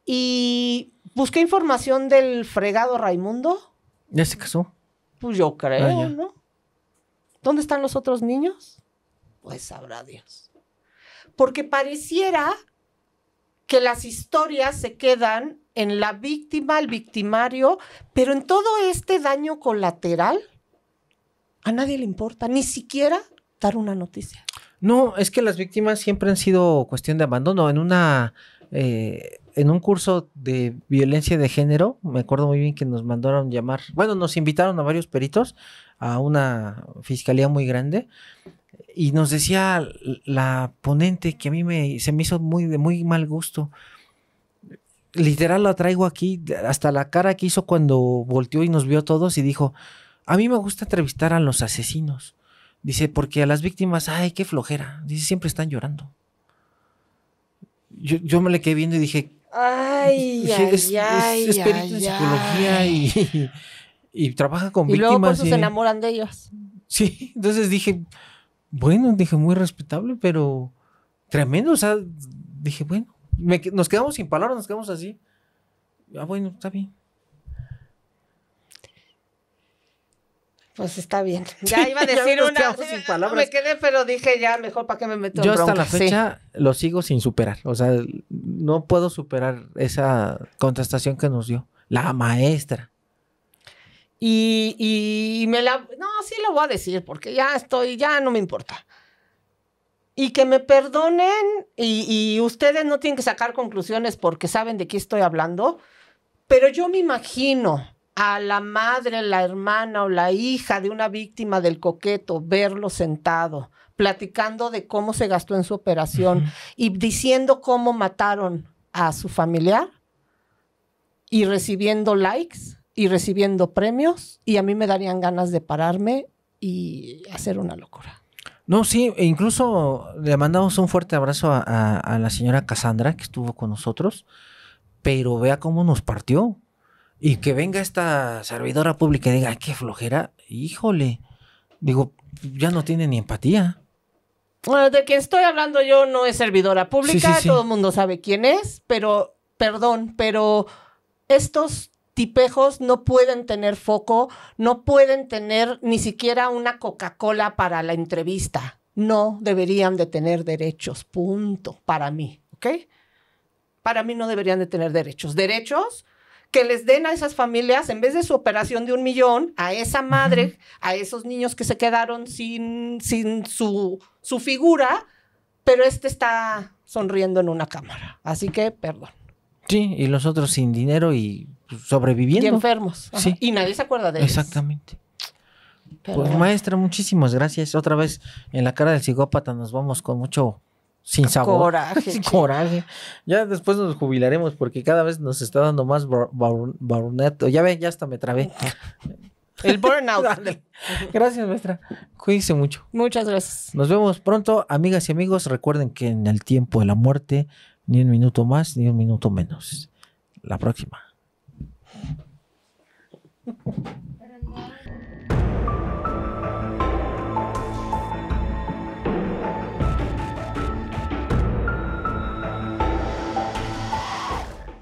Y busqué información del fregado Raimundo. ¿Ya se casó? Pues yo creo, ¿no? ¿Dónde están los otros niños? Pues sabrá Dios. Porque pareciera que las historias se quedan en la víctima, el victimario, pero en todo este daño colateral, a nadie le importa, ni siquiera dar una noticia. No, es que las víctimas siempre han sido cuestión de abandono. En un curso de violencia de género, me acuerdo muy bien que nos mandaron llamar, bueno, nos invitaron a varios peritos a una fiscalía muy grande y nos decía la ponente que a mí se me hizo de muy mal gusto. literal la traigo aquí, hasta la cara que hizo cuando volteó y nos vio a todos y dijo, a mí me gusta entrevistar a los asesinos. Dice, porque a las víctimas, ay, qué flojera. Dice, siempre están llorando. Yo me le quedé viendo y dije, es perito en psicología y trabaja con víctimas. Y luego por eso se enamoran de ellos. Sí, entonces dije, bueno, muy respetable, pero tremendo. O sea, dije, bueno, nos quedamos sin palabras, nos quedamos así. Bueno, está bien. Pues está bien. Ya iba a decir sin palabras. Me quedé, pero dije ya, mejor para qué me meto en bronca. Yo hasta la fecha lo sigo sin superar. O sea, no puedo superar esa contestación que nos dio la maestra. Y no, sí lo voy a decir, porque ya no me importa. Y que me perdonen, y ustedes no tienen que sacar conclusiones porque saben de qué estoy hablando, pero yo me imagino a la madre, la hermana o la hija de una víctima del coqueto, verlo sentado, platicando de cómo se gastó en su operación y diciendo cómo mataron a su familiar y recibiendo likes y recibiendo premios, y a mí me darían ganas de pararme y hacer una locura. No, sí, e incluso le mandamos un fuerte abrazo a la señora Cassandra, que estuvo con nosotros, pero vea cómo nos partió. Y que venga esta servidora pública y diga, qué flojera, híjole. Digo, ya no tiene ni empatía. Bueno, de quien estoy hablando yo no es servidora pública, sí. Todo el mundo sabe quién es, pero, perdón, pero estos tipejos no pueden tener foco, no pueden tener ni siquiera una Coca-Cola para la entrevista. No deberían de tener derechos, punto, para mí, ¿ok? Para mí no deberían de tener derechos. Derechos que les den a esas familias, en vez de su operación de 1 millón, a esa madre, a esos niños que se quedaron sin su figura, pero está sonriendo en una cámara. Así que, perdón. Sí, y los otros sin dinero y sobreviviendo. Y enfermos. Sí. Y nadie se acuerda de ellos. Exactamente. Pero pues, maestra, muchísimas gracias. Otra vez, en la cara del psicópata nos vamos con mucho... sin sabor. Coraje. Sin coraje. Ya después nos jubilaremos porque cada vez nos está dando más burnout. Ya ve, ya hasta me trabé. El burnout. Gracias, maestra. Cuídense mucho. Muchas gracias. Nos vemos pronto, amigas y amigos. Recuerden que en el tiempo de la muerte, ni 1 minuto más, ni 1 minuto menos. La próxima.